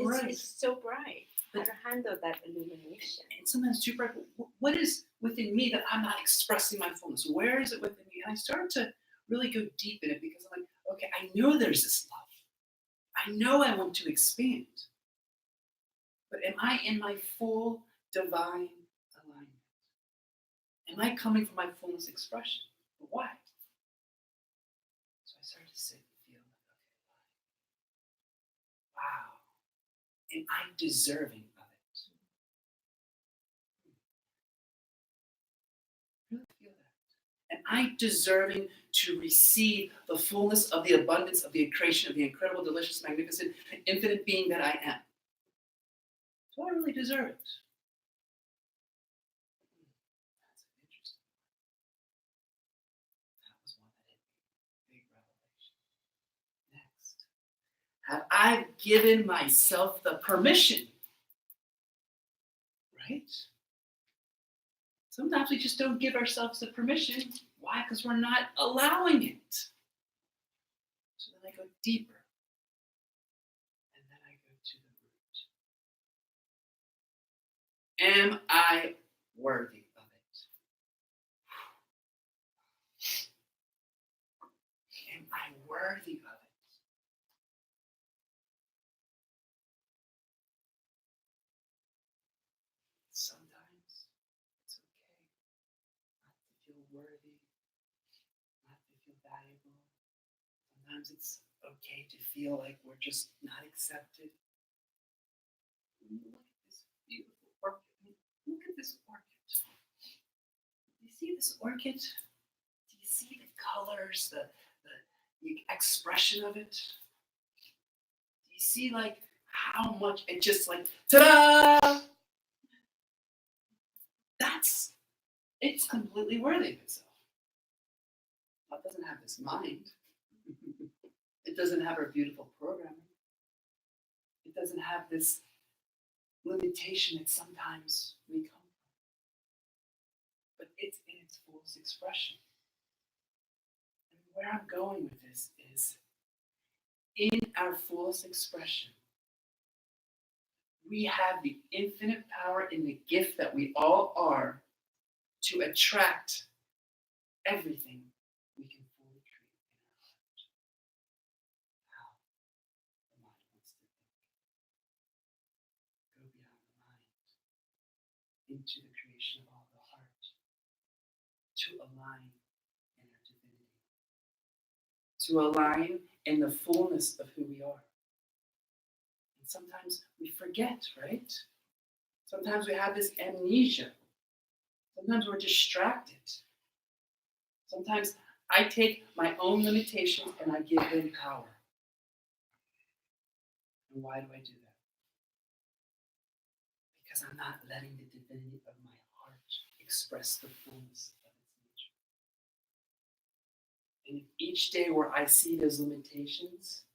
bright. It's so bright. How to handle that illumination. And sometimes too bright. What is within me that I'm not expressing my fullness? Where is it within me? And I started to really go deep in it because I'm like, okay, I know there's this love. I know I want to expand. But am I in my full divine alignment? Am I coming from my fullness expression? But why? So I started to sit and feel like, okay, wow. Am I deserving of it? Really feel that. Am I deserving to receive the fullness of the abundance of the creation of the incredible, delicious, magnificent, infinite being that I am? Do I really deserve it? That's interesting. That was one that hit me. Big revelation. Next. Have I given myself the permission? Right? Sometimes we just don't give ourselves the permission. Why? Because we're not allowing it. So then I go deeper. And then I go to the root. Am I worthy of it? Am I worthy of it? Sometimes it's okay not to feel worthy, not to feel valuable. Sometimes it's okay to feel like we're just not accepted. Look at this beautiful orchid. Look at this orchid. Do you see this orchid? Do you see the colors, the expression of it? Do you see like how much it just like, ta-da! It's completely worthy of itself. It doesn't have this mind. It doesn't have our beautiful programming. It doesn't have this limitation that sometimes we come from. But it's in its fullest expression. And where I'm going with this is, in our fullest expression, we have the infinite power in the gift that we all are to attract everything we can fully create in our heart. How the mind wants to think. Go into the creation of all the heart, to align in our divinity, to align in the fullness of who we are. And sometimes we forget, right? Sometimes we have this amnesia. Sometimes we're distracted. Sometimes I take my own limitations and I give them power. And why do I do that? Because I'm not letting the divinity of my heart express the fullness of its nature. And each day where I see those limitations,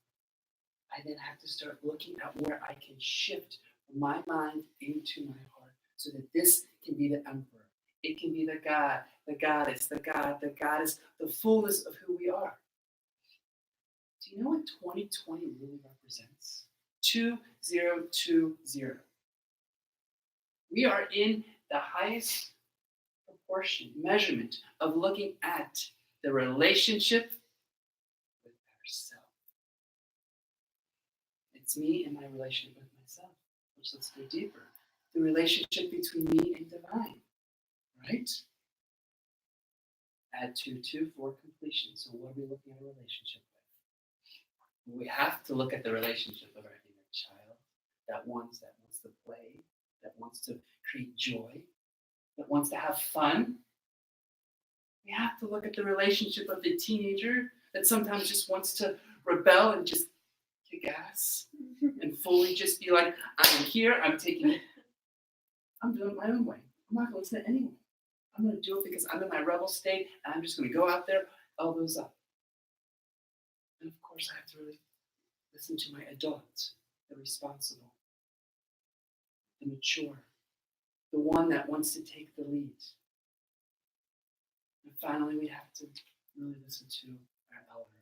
I then have to start looking at where I can shift my mind into my heart so that this can be the emperor. It can be the God, the goddess, the God, the goddess, the fullness of who we are. Do you know what 2020 really represents? 2020. We are in the highest proportion, measurement of looking at the relationship with ourselves. It's me and my relationship with myself, which let's go deeper. The relationship between me and divine, right? Add 2 for completion. So what are we looking at a relationship with? We have to look at the relationship of our inner child that wants to play, that wants to create joy, that wants to have fun. We have to look at the relationship of the teenager that sometimes just wants to rebel and just kick ass and fully just be like, I'm here, I'm taking it. I'm doing it my own way. I'm not going to listen to anyone. I'm going to do it because I'm in my rebel state and I'm just going to go out there, elbows up. And of course, I have to really listen to my adult, the responsible, the mature, the one that wants to take the lead. And finally, we have to really listen to our elder,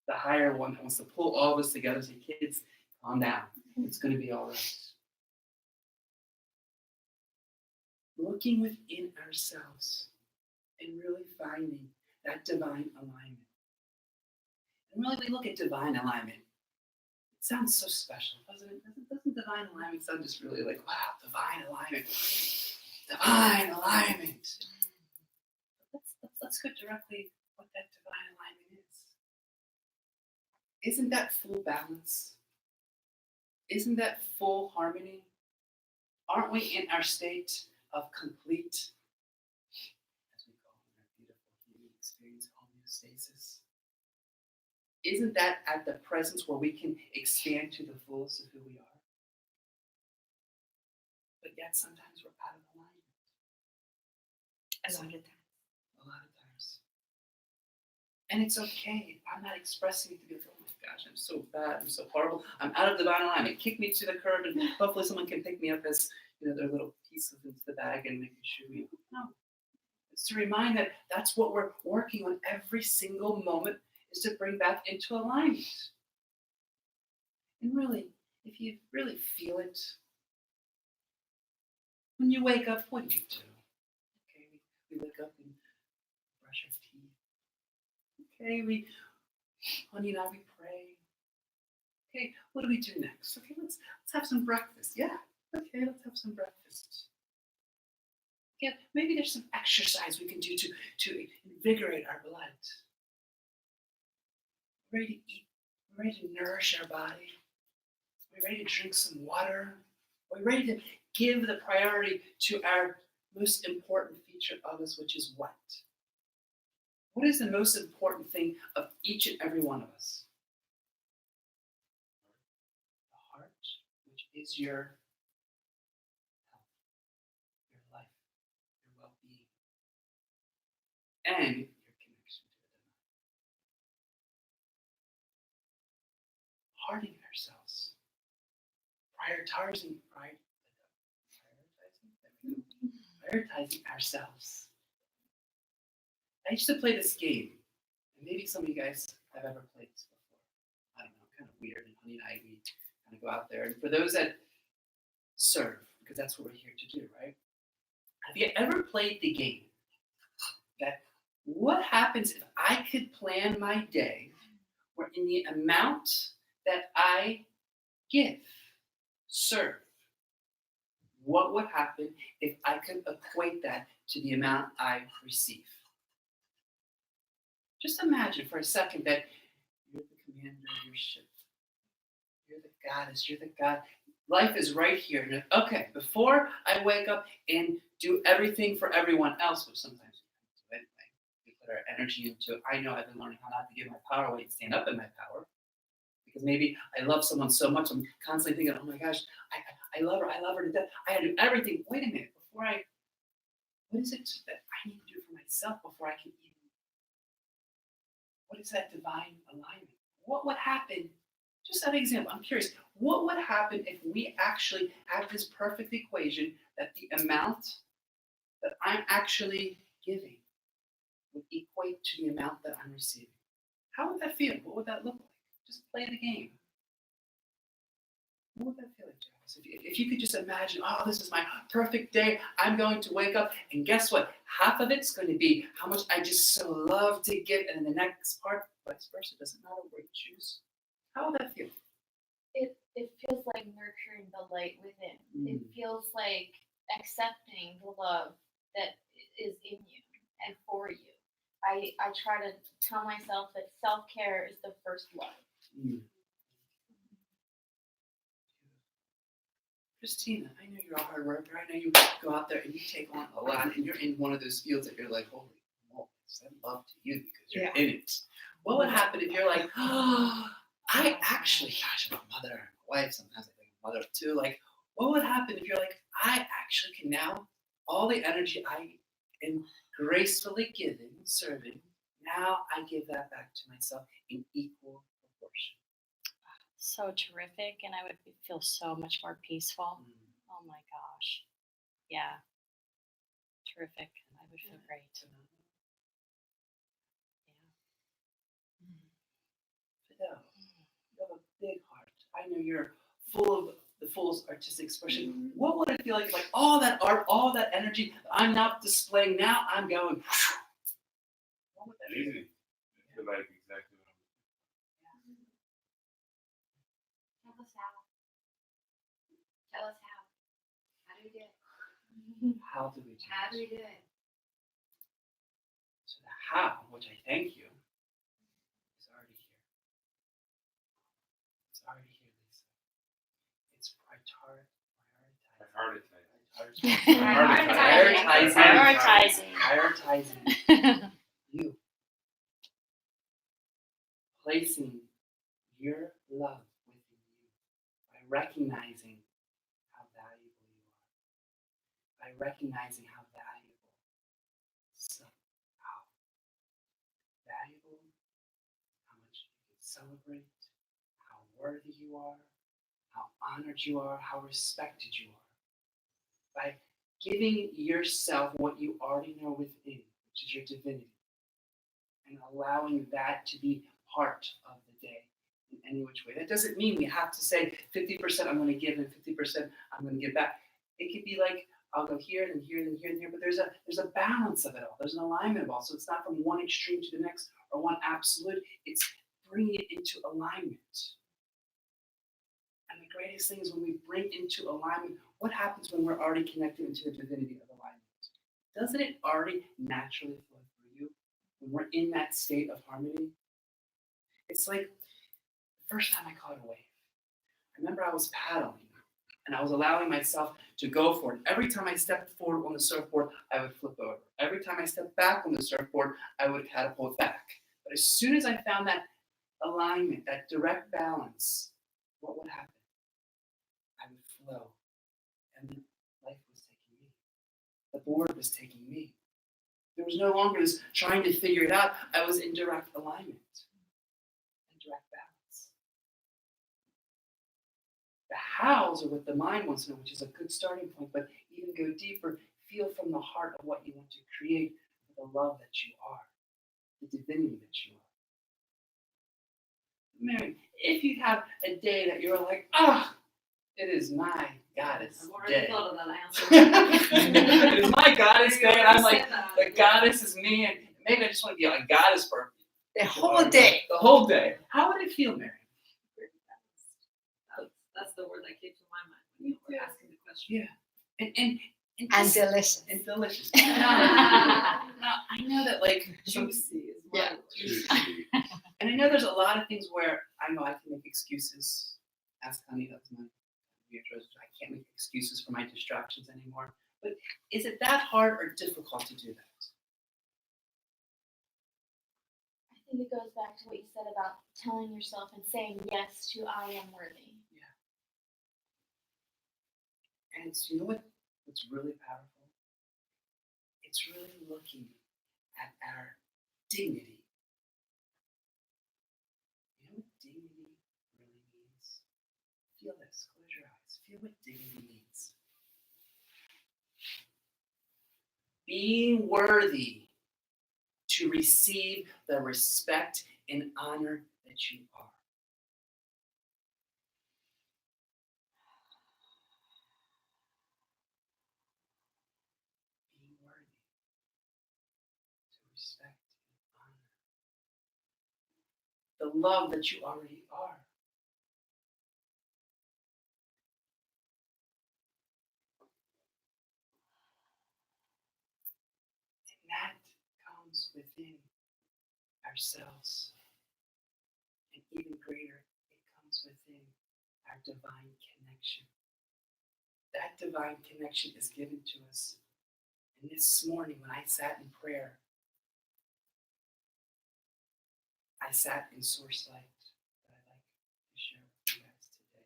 the higher one that wants to pull all of us together and say, kids, calm down. It's going to be all right. Looking within ourselves and really finding that divine alignment. And really, we look at divine alignment. It sounds so special, doesn't it? Doesn't divine alignment sound just really like, wow, divine alignment. Divine alignment. Let's go directly what that divine alignment is. Isn't that full balance? Isn't that full harmony? Aren't we in our state of complete, as we call it in our beautiful human experience, homeostasis? Isn't that at the presence where we can expand to the fullest of who we are? But yet sometimes we're out of alignment. A lot of times. A lot of times. And it's okay. I'm not expressing it to be like, oh my gosh, I'm so bad, I'm so horrible. I'm out of divine alignment. Kick me to the curb and hopefully someone can pick me up as their little pieces into the bag and making sure we no. It's to remind that that's what we're working on every single moment is to bring back into alignment. And really, if you really feel it, when you wake up, what do you do? Okay, we wake up and brush our teeth. Okay, honey and I, we pray. Okay, what do we do next? Okay, let's have some breakfast. Yeah, okay, let's have some breakfast. Yeah, maybe there's some exercise we can do to invigorate our blood. We're ready to eat. We're ready to nourish our body. We're ready to drink some water. We're ready to give the priority to our most important feature of us, which is what? What is the most important thing of each and every one of us? The heart, which is your health, your life, your well-being, and your connection to the divine. Hearting ourselves, prioritizing ourselves. I used to play this game, and maybe some of you guys have ever played this before. I don't know, kind of weird. And Honey and I, we kind of go out there. And for those that serve, because that's what we're here to do, right? Have you ever played the game that what happens if I could plan my day where in the amount that I give, serve, What would happen if I could equate that to the amount I receive? Just imagine for a second that you're the commander of your ship. You're the goddess, you're the god. Life is right here. And okay, before I wake up and do everything for everyone else, which sometimes we do anyway, we put our energy into, I know I've been learning how not to give my power away and stand up in my power. Because maybe I love someone so much, I'm constantly thinking, oh my gosh, I love her to death. I gotta do everything. Wait a minute, what is it that I need to do for myself before I can even, what is that divine alignment? What would happen? Just an example, I'm curious, what would happen if we actually had this perfect equation that the amount that I'm actually giving would equate to the amount that I'm receiving? How would that feel? What would that look like? Just play the game. What would that feel like, Travis? If you could just imagine, oh, this is my perfect day. I'm going to wake up, and guess what? Half of it's going to be how much I just so love to give, and then the next part, vice versa, doesn't matter where you choose. How would that feel? It feels like nurturing the light within. It feels like accepting the love that is in you and for you. I try to tell myself that self-care is the first love. Christina, I know you're a hard worker. I know you go out there and you take on a lot, and you're in one of those fields that you're like, holy smokes, I love to you because you're in it. What would happen if you're like, oh, I actually, gosh, I'm a mother, I'm a wife, sometimes I think I'm a mother too. Like, what would happen if you're like, I actually can now, all the energy I am gracefully giving, serving, now I give that back to myself in equal proportion. So terrific, and I would feel so much more peaceful. Oh my gosh. Yeah. Terrific. I would feel great. Fidel, you have a big heart. I know you're full of the fullest artistic expression. What would it feel like all that art, all that energy I'm not displaying, now I'm going, what would that feel? Amazing. I feel like exactly what Tell us how. Tell us how. How do we do it? How do we do How do it? we do it? So the how, which I thank you, is already here. It's already here, Lisa. It's prioritizing you. Placing your love within you by recognizing how valuable you are. By recognizing how valuable, how much you can celebrate, how worthy you are, how honored you are, how respected you are. By giving yourself what you already know within, which is your divinity, and allowing that to be part of the day in any which way. That doesn't mean we have to say 50% I'm going to give and 50% I'm going to give back. It could be like, I'll go here and here and here and here, but there's a balance of it all. There's an alignment of all. So it's not from one extreme to the next or one absolute. It's bringing it into alignment. And the greatest thing is when we bring into alignment, what happens when we're already connected into the divinity of alignment? Doesn't it already naturally flow through you when we're in that state of harmony? It's like the first time I caught a wave. I remember I was paddling and I was allowing myself to go for it. Every time I stepped forward on the surfboard, I would flip over. Every time I stepped back on the surfboard, I would catapult back. But as soon as I found that alignment, that direct balance, what would happen? I would flow. And life was taking me. The board was taking me. There was no longer this trying to figure it out. I was in direct alignment and direct balance. The hows are what the mind wants to know, which is a good starting point, but even go deeper, feel from the heart of what you want to create, the love that you are, the divinity that you are. Mary, if you have a day that you're like, it is my goddess I've already day. thought of that answer. It is my goddess day, and I'm like, the goddess is me, and maybe I just want to be a goddess for The whole day. the whole day. How would it feel, Mary? That's the word that came to my mind when you were asking the question. Yeah. And And just- delicious. and delicious. Now, I know that like Juicy as Yeah. well. Juicy. and I know there's a lot of things where I know I can make excuses. Ask Honey, that's my I can't make excuses for my distractions anymore. But is it that hard or difficult to do that? I think it goes back to what you said about telling yourself and saying yes to I am worthy. And it's, you know what's really powerful? It's really looking at our dignity. You know what dignity really means? Feel this, close your eyes. Feel what dignity means. Being worthy to receive the respect and honor that you are. Being worthy to respect and honor the love that you already are. And that comes within ourselves. And even greater, it comes within our divine connection. That divine connection is given to us. And this morning, when I sat in prayer, I sat in source light that I'd like to share with you guys today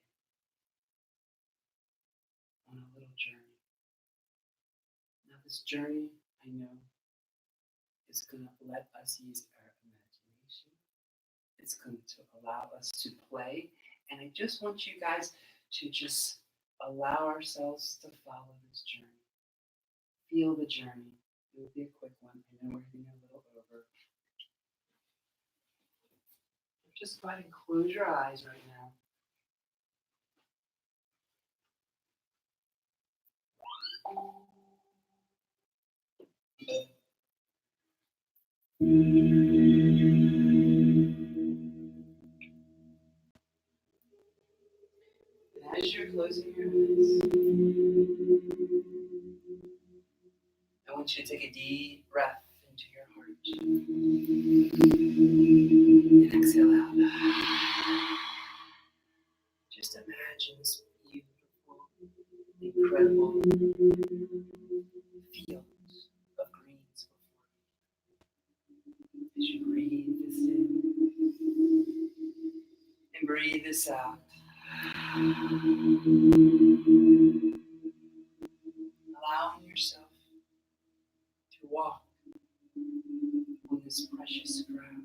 on a little journey. Now, this journey, I know, is going to let us use our imagination. It's going to allow us to play. And I just want you guys to just allow ourselves to follow this journey. Feel the journey. It will be a quick one. I know we're getting a little over. Just go ahead and close your eyes right now. And as you're closing your eyes, I want you to take a deep breath into your heart and exhale out. Just imagine this beautiful, incredible field of greens before you. As you breathe this in and breathe this out. Allowing yourself to walk on this precious ground.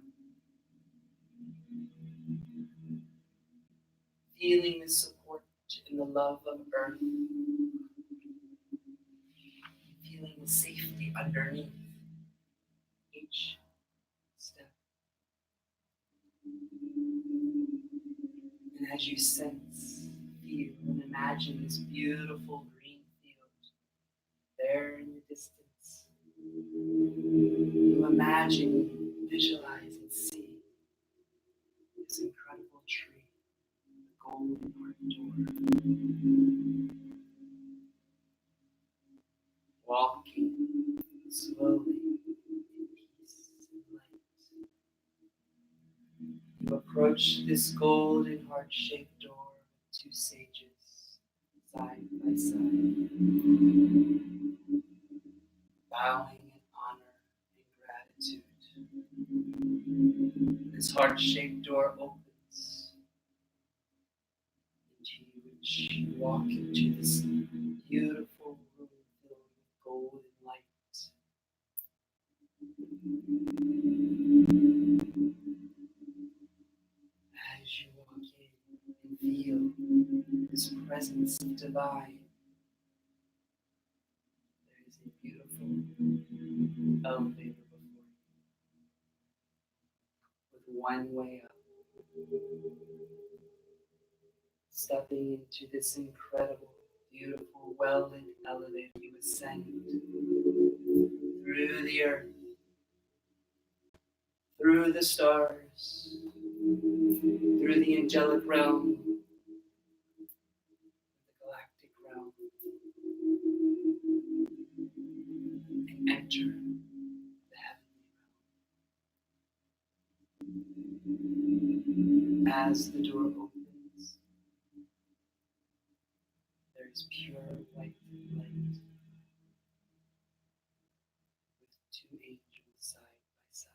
Feeling the support and the love of earth. Feeling the safety underneath each step. And as you sense, feel, and imagine this beautiful green field there in the distance, you imagine, visualize, and see this incredible tree, the golden heart door, walking slowly in peace and light. You approach this golden heart-shaped door with two sages side by side, bowing in honor and gratitude. This heart-shaped door opens into which you walk into this beautiful room filled with golden light. As you walk in and feel this presence of divine, there is a beautiful elevator before you with one way up. Stepping into this incredible, beautiful, well-lit elevator, you ascend through the earth, through the stars, through the angelic realm, the galactic realm, as the door opens, there is pure white light with two angels side by side.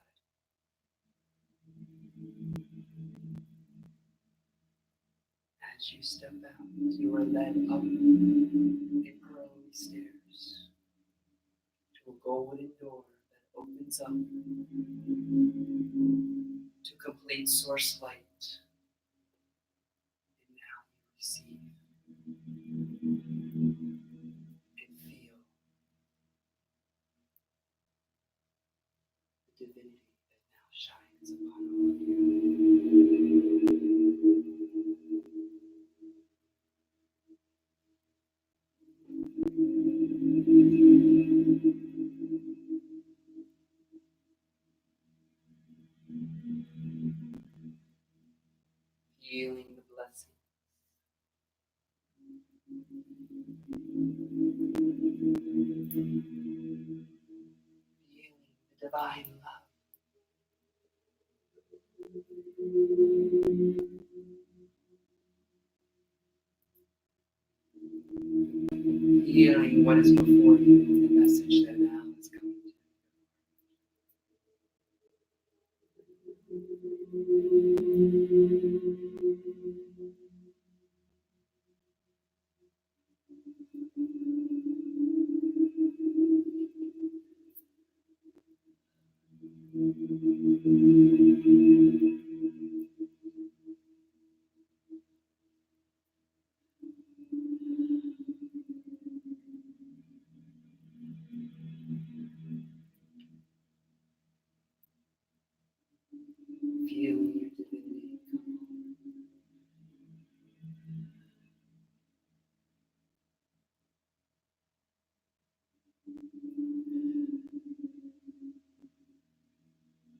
As you step out, you are led up a pearly stairs to a golden door that opens up to complete source light. And now you receive and feel the divinity that now shines upon all of you. Feeling the blessing. Feeling the divine love. Healing what is before you, the message that now is coming to feeling your divinity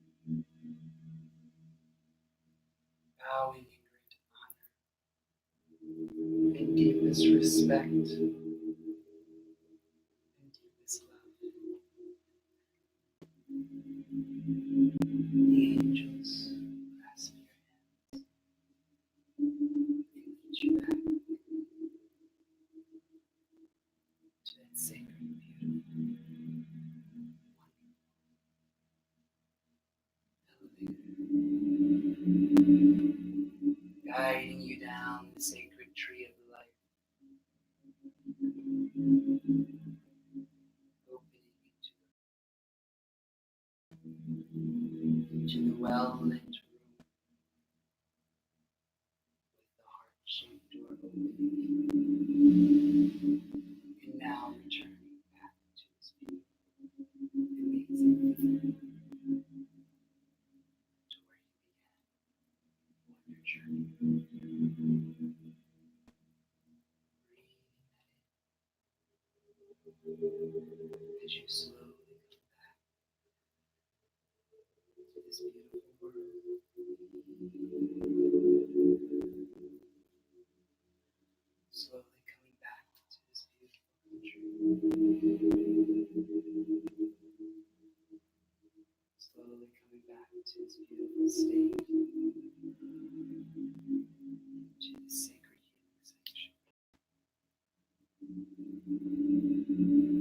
come bowing in great honor and deepest respect and deepest love. The angels clasp your hands and lead you back to that sacred, beautiful, elevator, guiding you down the sacred tree of life, opening into the well-lit room with the heart-shaped door opening, and now returning back to this beautiful, amazing feeling to where you began on your journey. As you slowly come back to this beautiful world, slowly coming back to this beautiful country, slowly coming back to this beautiful state, to this sacred healing section,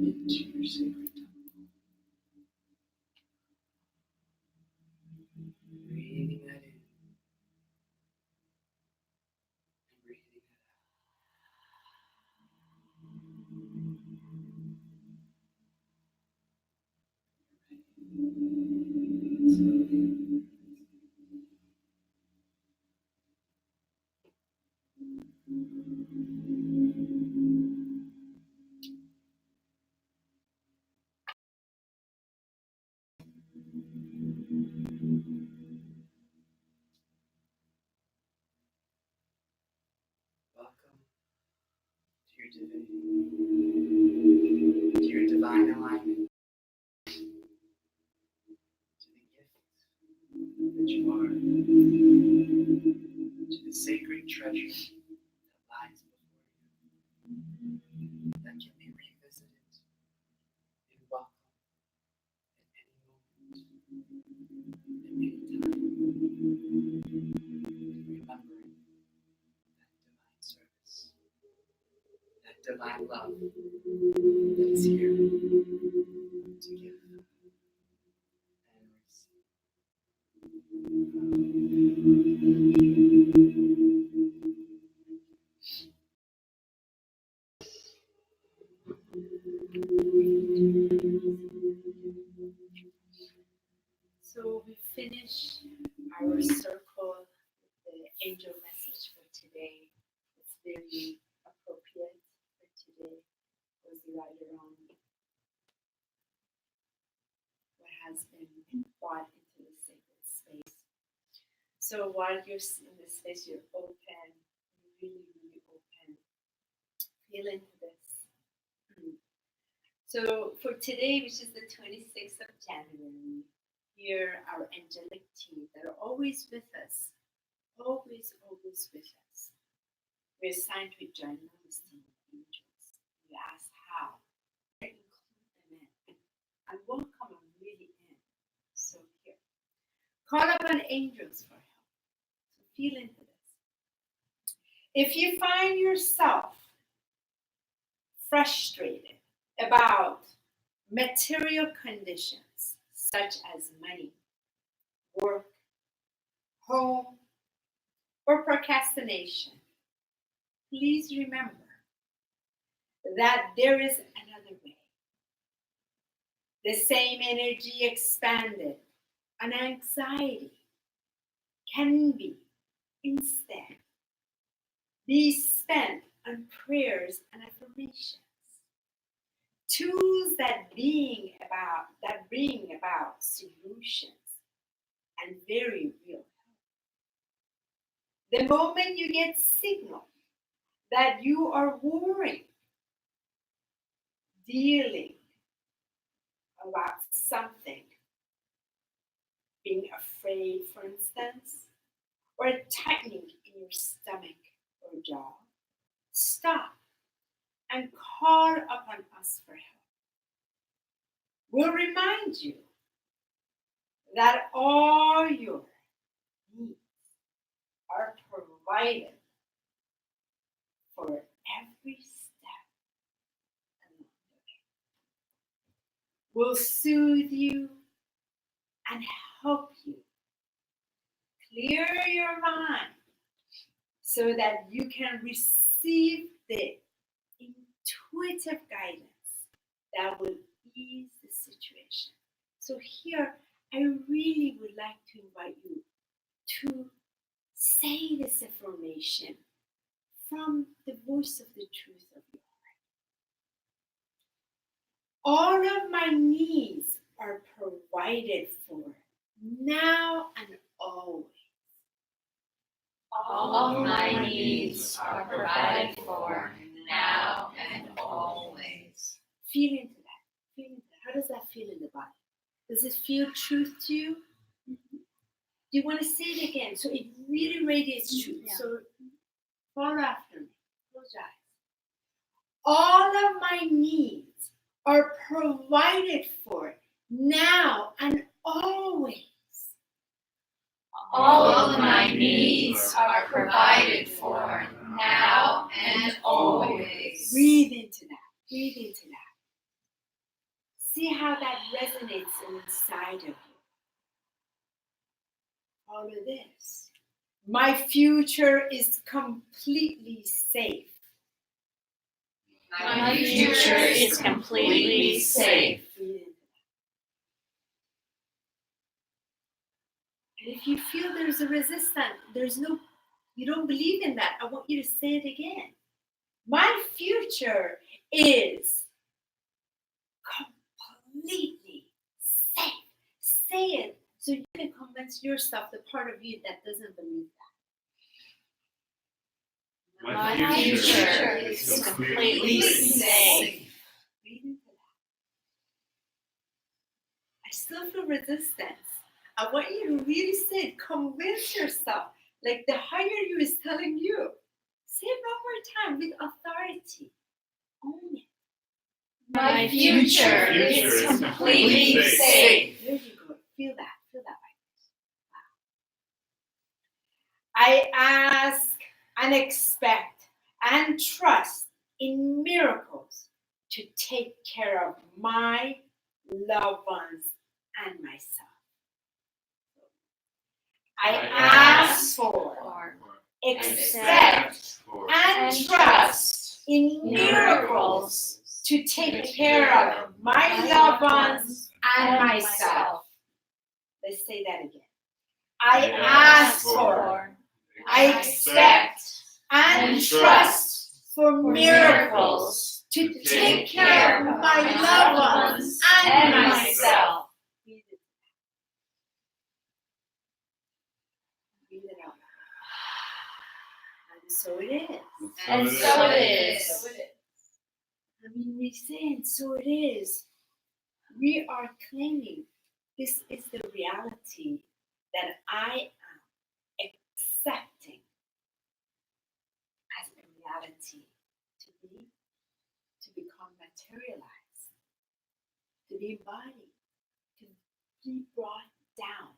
into your sacred temple. Breathing that in and breathing that out. Slowly. Welcome to your divinity, to your divine alignment, to the gift that you are, to the sacred treasure that lies before you, that can be revisited and welcomed at any moment, at any time. And remember divine love that is here to give and receive. So we finish our circle with the angel message for today. It's very appropriate for today because right around what has been brought into the sacred space. So while you're in this space, you're open, really, really open. Feel into this. So for today, which is the 26th of January, here our angelic team that are always with us, always with us. We're assigned to join this team of angels. We ask how. I include them in and welcome them really in. So here, call upon angels for help. So feel into this. If you find yourself frustrated about material conditions such as money, work, home, or procrastination, please remember that there is another way. The same energy expanded on anxiety can be instead be spent on prayers and affirmations. Tools that bring about solutions and very real help. The moment you get signal that you are worrying, dealing about something, being afraid, for instance, or a tightening in your stomach or jaw, stop and call upon us for help. We'll remind you that all your needs are provided for every step along the way. We'll soothe you and help you clear your mind so that you can receive the intuitive guidance that will ease the situation. So here, I really would like to invite you to say this affirmation from the voice of the truth of your heart. All of my needs are provided for now and always. All of my needs are provided for now and always. Feel into that. Feel into that. How does that feel in the body? Does it feel truth to you? Mm-hmm. Do you want to say it again? So it really radiates truth. Yeah. So follow after me. Close your eyes. All of my needs are provided for now and always. All of my needs are provided for now and always. Breathe into that. Breathe into that. See how that resonates inside of you. All of this. My future is completely safe. My future is completely safe. And if you feel there's a resistance, you don't believe in that, I want you to say it again. My future is completely safe. Say it so you can convince yourself, the part of you that doesn't believe that. My future is completely safe. Read into that. I still feel resistance. I want you to really say it. Convince yourself, like the higher you is telling you. Say it one more time with authority. Own it. My future is completely safe. There you go. Feel that. Feel that vibration. Wow. I ask and expect and trust in miracles to take care of my loved ones and myself. I ask for, accept, and trust in miracles to take care of my loved ones and myself. Let's say that again. I ask for, I accept, and trust for miracles to take care of my loved ones and myself. Breathe it out. And so it is. And so it is. I mean, we're saying, so it is. We are claiming this is the reality that I am accepting as a reality to be, to become materialized, to be embodied, to be brought down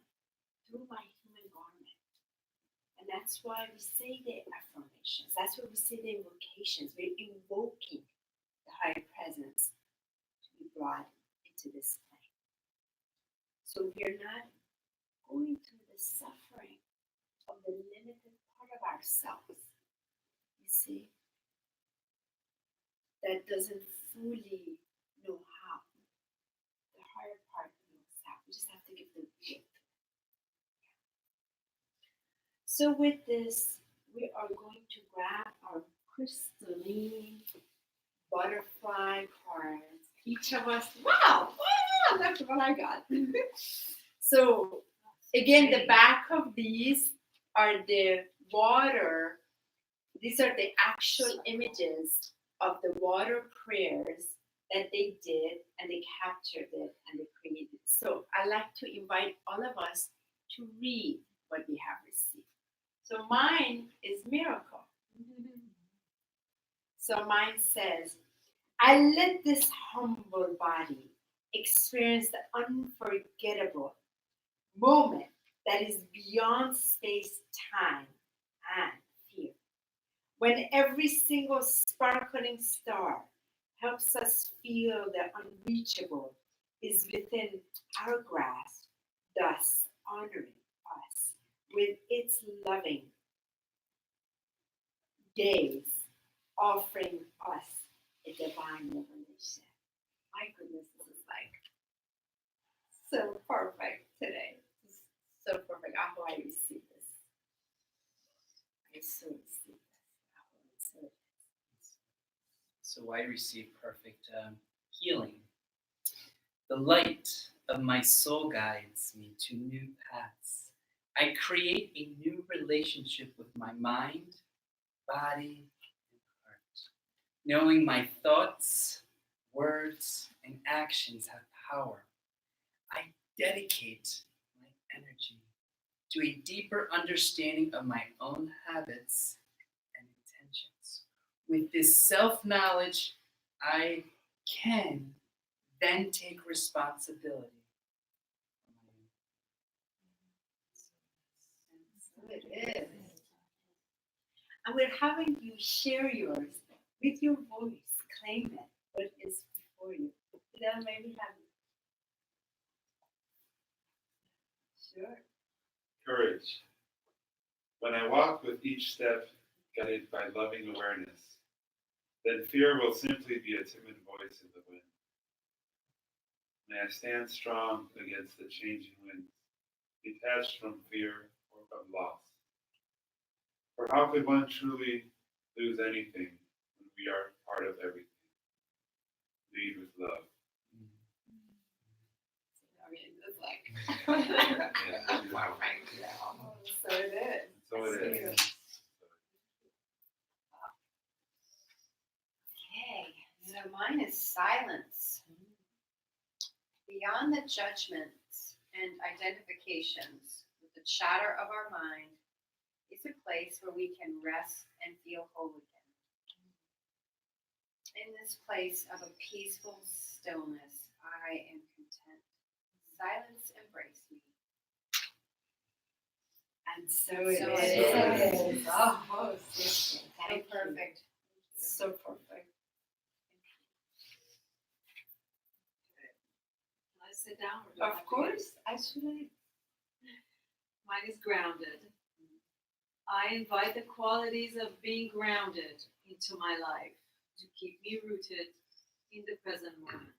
through my human garment. And that's why we say the affirmations. That's why we say the invocations. We're invoking the higher presence to be brought into this plane. So we're not going through the suffering of the limited part of ourselves. You see? That doesn't fully know how. The higher part knows how. We just have to give the gift. So with this, we are going to grab our crystalline butterfly cards. Each of us, wow, that's what I got. So again, the back of these are the water. These are the actual images of the water prayers that they did, and they captured it and they created. So I like to invite all of us to read what we have received. So mine is miracle. So mine says, I let this humble body experience the unforgettable moment that is beyond space, time, and fear. When every single sparkling star helps us feel the unreachable is within our grasp, thus honoring us with its loving gaze, offering us a divine revelation. My goodness, this is like so perfect today. This is so perfect. I hope I receive this. I so receive this. So I receive perfect healing. The light of my soul guides me to new paths. I create a new relationship with my mind, body, and heart. Knowing my thoughts, words, and actions have power, I dedicate my energy to a deeper understanding of my own habits and intentions. With this self-knowledge, I can then take responsibility. So it is. And we're having you share yours with your voice. Claim it. What is before you. Then maybe have sure. Courage. When I walk with each step guided by loving awareness, then fear will simply be a timid voice in the wind. May I stand strong against the changing winds, detached from fear or of loss. For how could one truly lose anything when we are part of everything? Lead with love. I mean, it's like, so it is. So it is. Okay, so mine is silence. Beyond the judgments and identifications with the chatter of our mind is a place where we can rest and feel whole again. In this place of a peaceful stillness, I am content. Silence embrace me. And so it So is. it is. Oh, So perfect. So perfect. sit down? Or do I have Of to course, actually. Mine is grounded. I invite the qualities of being grounded into my life to keep me rooted in the present moment.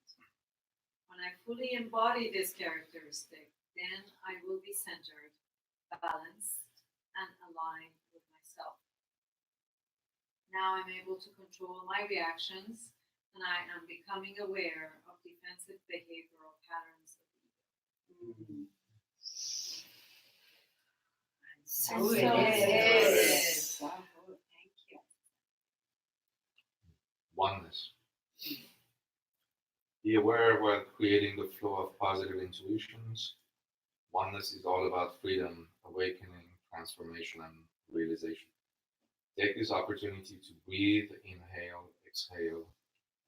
When I fully embody this characteristic, then I will be centered, balanced, and aligned with myself. Now I'm able to control my reactions, and I am becoming aware of defensive behavioral patterns of ego. So And so it it is. Wow, thank you. Oneness. Be aware while creating the flow of positive intuitions. Oneness is all about freedom, awakening, transformation, and realization. Take this opportunity to breathe, inhale, exhale,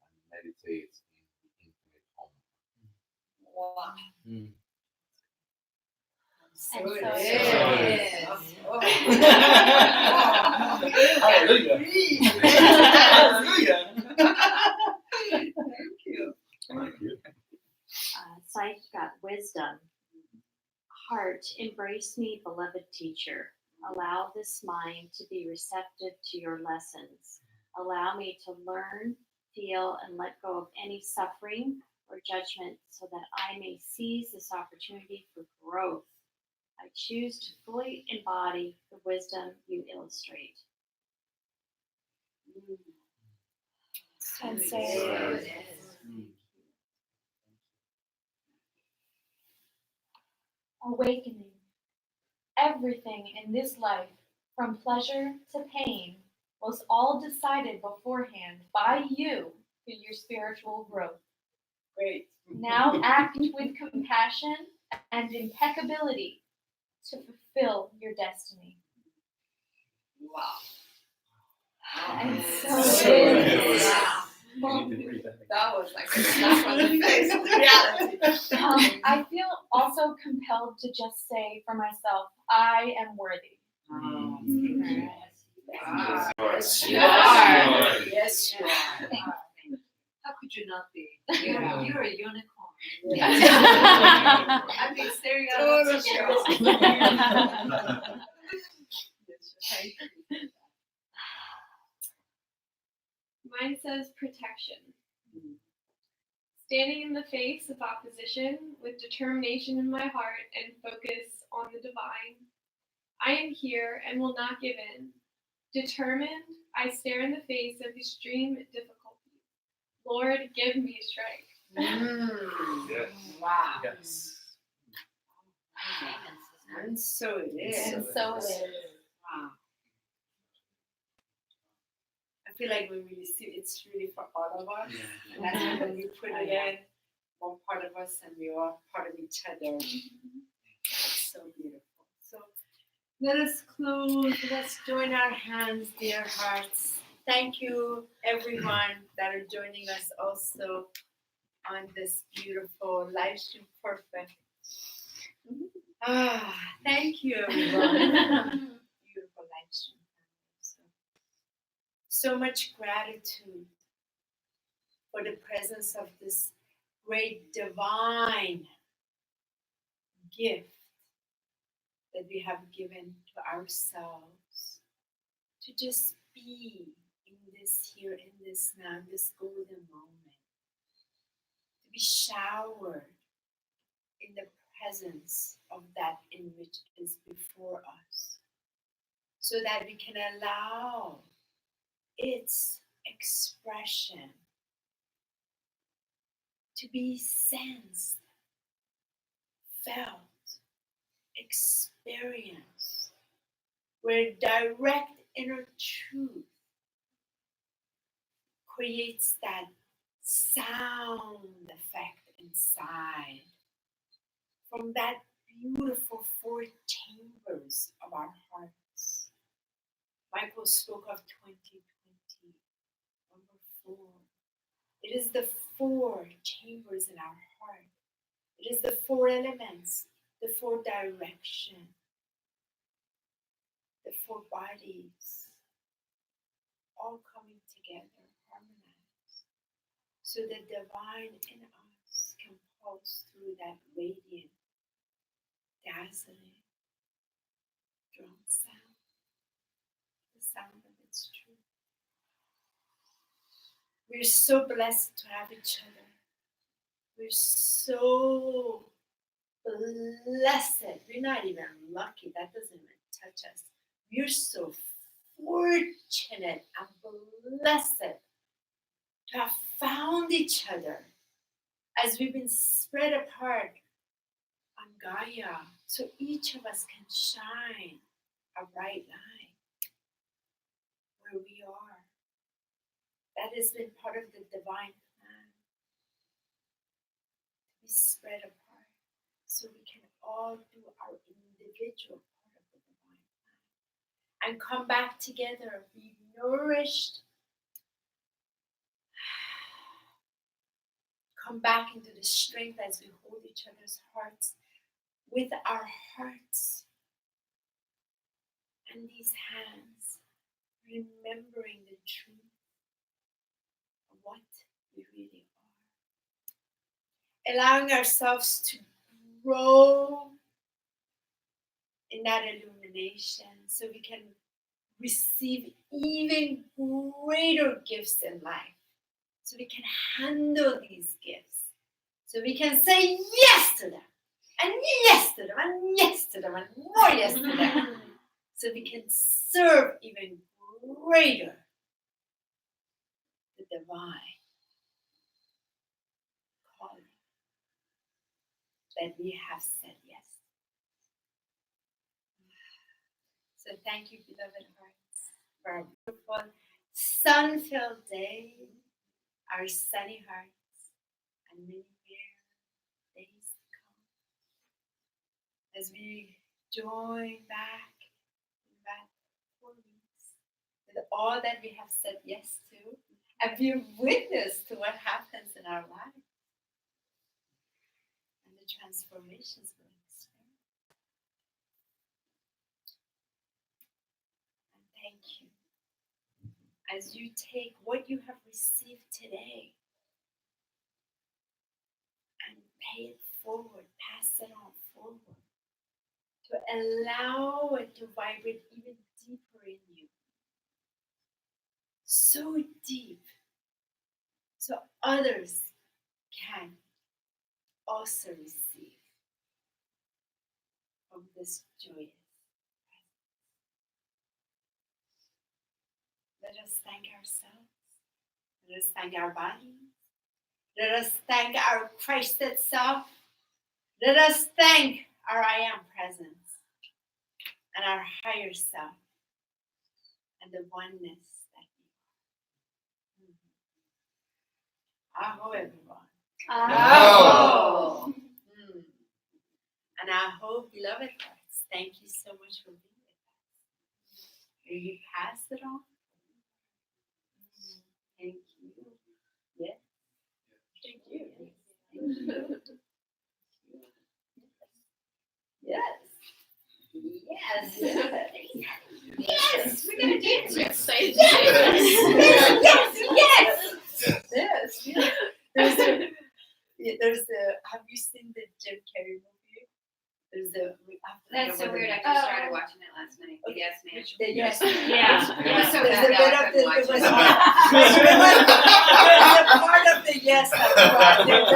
and meditate in the infinite home. Wow. Mm. So And it so is. it is. Oh. Hallelujah. Hallelujah. Thank you. Thank you. So I got wisdom. Heart, embrace me, beloved teacher. Allow this mind to be receptive to your lessons. Allow me to learn, feel, and let go of any suffering or judgment so that I may seize this opportunity for growth. I choose to fully embody the wisdom you illustrate. And so it is. Mm. Awakening. Everything in this life, from pleasure to pain, was all decided beforehand by you for your spiritual growth. Great. Now act with compassion and impeccability to fulfill your destiny. Wow. And so So it it is. is. You need to breathe that again. That was like a slap on the face of reality. I feel also compelled to just say for myself, I am worthy. Mm. Wow. Yes, You you are. are. Yes, you are. How could you not be? Yeah. You're a unicorn. I've been staring at Total it. Mine says protection. Standing in the face of opposition with determination in my heart and focus on the divine. I am here and will not give in. Determined, I stare in the face of extreme difficulty. Lord, give me strength. Yes. Wow. Yes. And so it is. And so it is. Wow. I feel like when we receive, it's really for all of us. Yeah. And that's when we put it in, one part of us and we are part of each other. It's so beautiful. So let us close. Let's join our hands, dear hearts. Thank you, everyone that are joining us also on this beautiful live stream. Perfect. Thank you, everyone. Beautiful live stream. So much gratitude for the presence of this great divine gift that we have given to ourselves to just be in this here, in this now, in this golden moment, to be showered in the presence of that in which is before us, so that we can allow its expression to be sensed, felt, experienced, where direct inner truth creates that sound effect inside from that beautiful four chambers of our hearts. Michael spoke of 2020, number 4. It is the 4 chambers in our heart. It is the 4 elements, the 4 direction, the 4 bodies, all coming together, harmonized, so the divine in us can pulse through that radiant, dazzling drum sound, the sound of its truth. We're so blessed to have each other. We're so blessed. We're not even lucky. That doesn't even touch us. We're so fortunate and blessed to have found each other as we've been spread apart on Gaia, so each of us can shine a bright light where we are. That has been part of the divine plan, to be spread apart so we can all do our individual part of the divine plan and come back together, be nourished, come back into the strength as we hold each other's hearts with our hearts and these hands, remembering the truth of what we really are. Allowing ourselves to grow in that illumination so we can receive even greater gifts in life. So we can handle these gifts. So we can say yes to them. And yes to them. And yes to them. And more yes to them. So we can serve even greater the divine calling that we have said yes. So thank you, beloved hearts, for our beautiful sun-filled day, our sunny hearts, and many more days to come. As we join back in about 4 weeks with all that we have said yes to, and be witness to what happens in our lives and the transformations we'll experience. And thank you. As you take what you have received today and pay it forward, pass it on forward, to allow it to vibrate even deeper in you. So deep, so others can also receive from this joyous presence. Let us thank ourselves. Let us thank our bodies. Let us thank our Christ itself. Let us thank our I Am presence and our higher self and the oneness that we are. Aho, everyone. Aho. And Aho, beloved hearts, thank you so much for being with us. Will you pass it on? Thank you. Yes. Thank you. Yes. Yes. Yes. We're gonna dance. We're excited. Yes. There's the. Have you seen the Jim Carrey movie? There's the. That's so weird. I just started watching it last night. Okay. Yes, man. Yes. It was so There's bad. a Now bit I of couldn't the. watch There's it. a part of the yes that's right. There's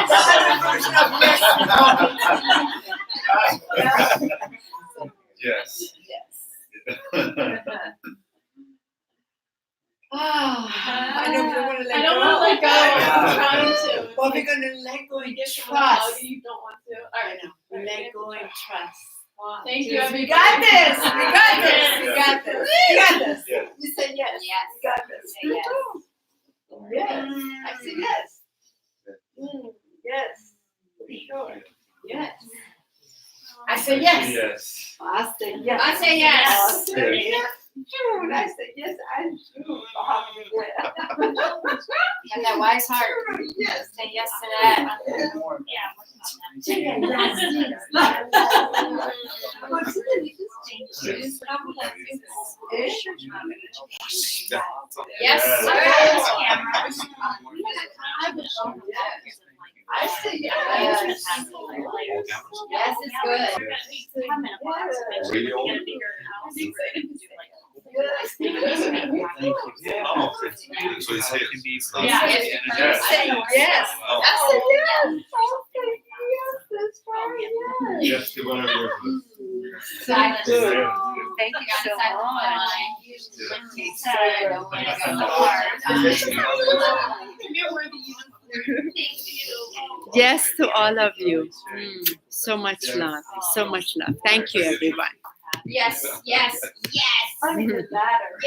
the other version of yes. Yes. I know we don't want to let I go. don't want to let go. I'm trying to. But we're going to let go and Trust. trust. You don't want to. All I right. know. We let go and trust. Thank you, We everybody. got this. We got this. We got this. We got this. Yes. You said yes. Yes. We got this. Say yes. Yes. I said yes. Yes. For sure. Yes. I said yes. Yes. I said yes. I say yes. I said yes. June. I said yes. I'm June. And that wise heart. Yes. Say yes to that. Yes. Yeah, working on Yes, Yes. sir. I say yes. Yes, it's good. Radio. Oh, so it's How it can be from Yeah. the Yes. energy. Yes. Say yes. Oh. I said yes. Okay, yes, that's right. Yes. Yes, to whatever yours is. Silence. Good. Yeah. Thank you so Silence. much. Yes, to all of you. So much love. So much love. Thank you, everyone. Yes, yes, yes. I need a ladder.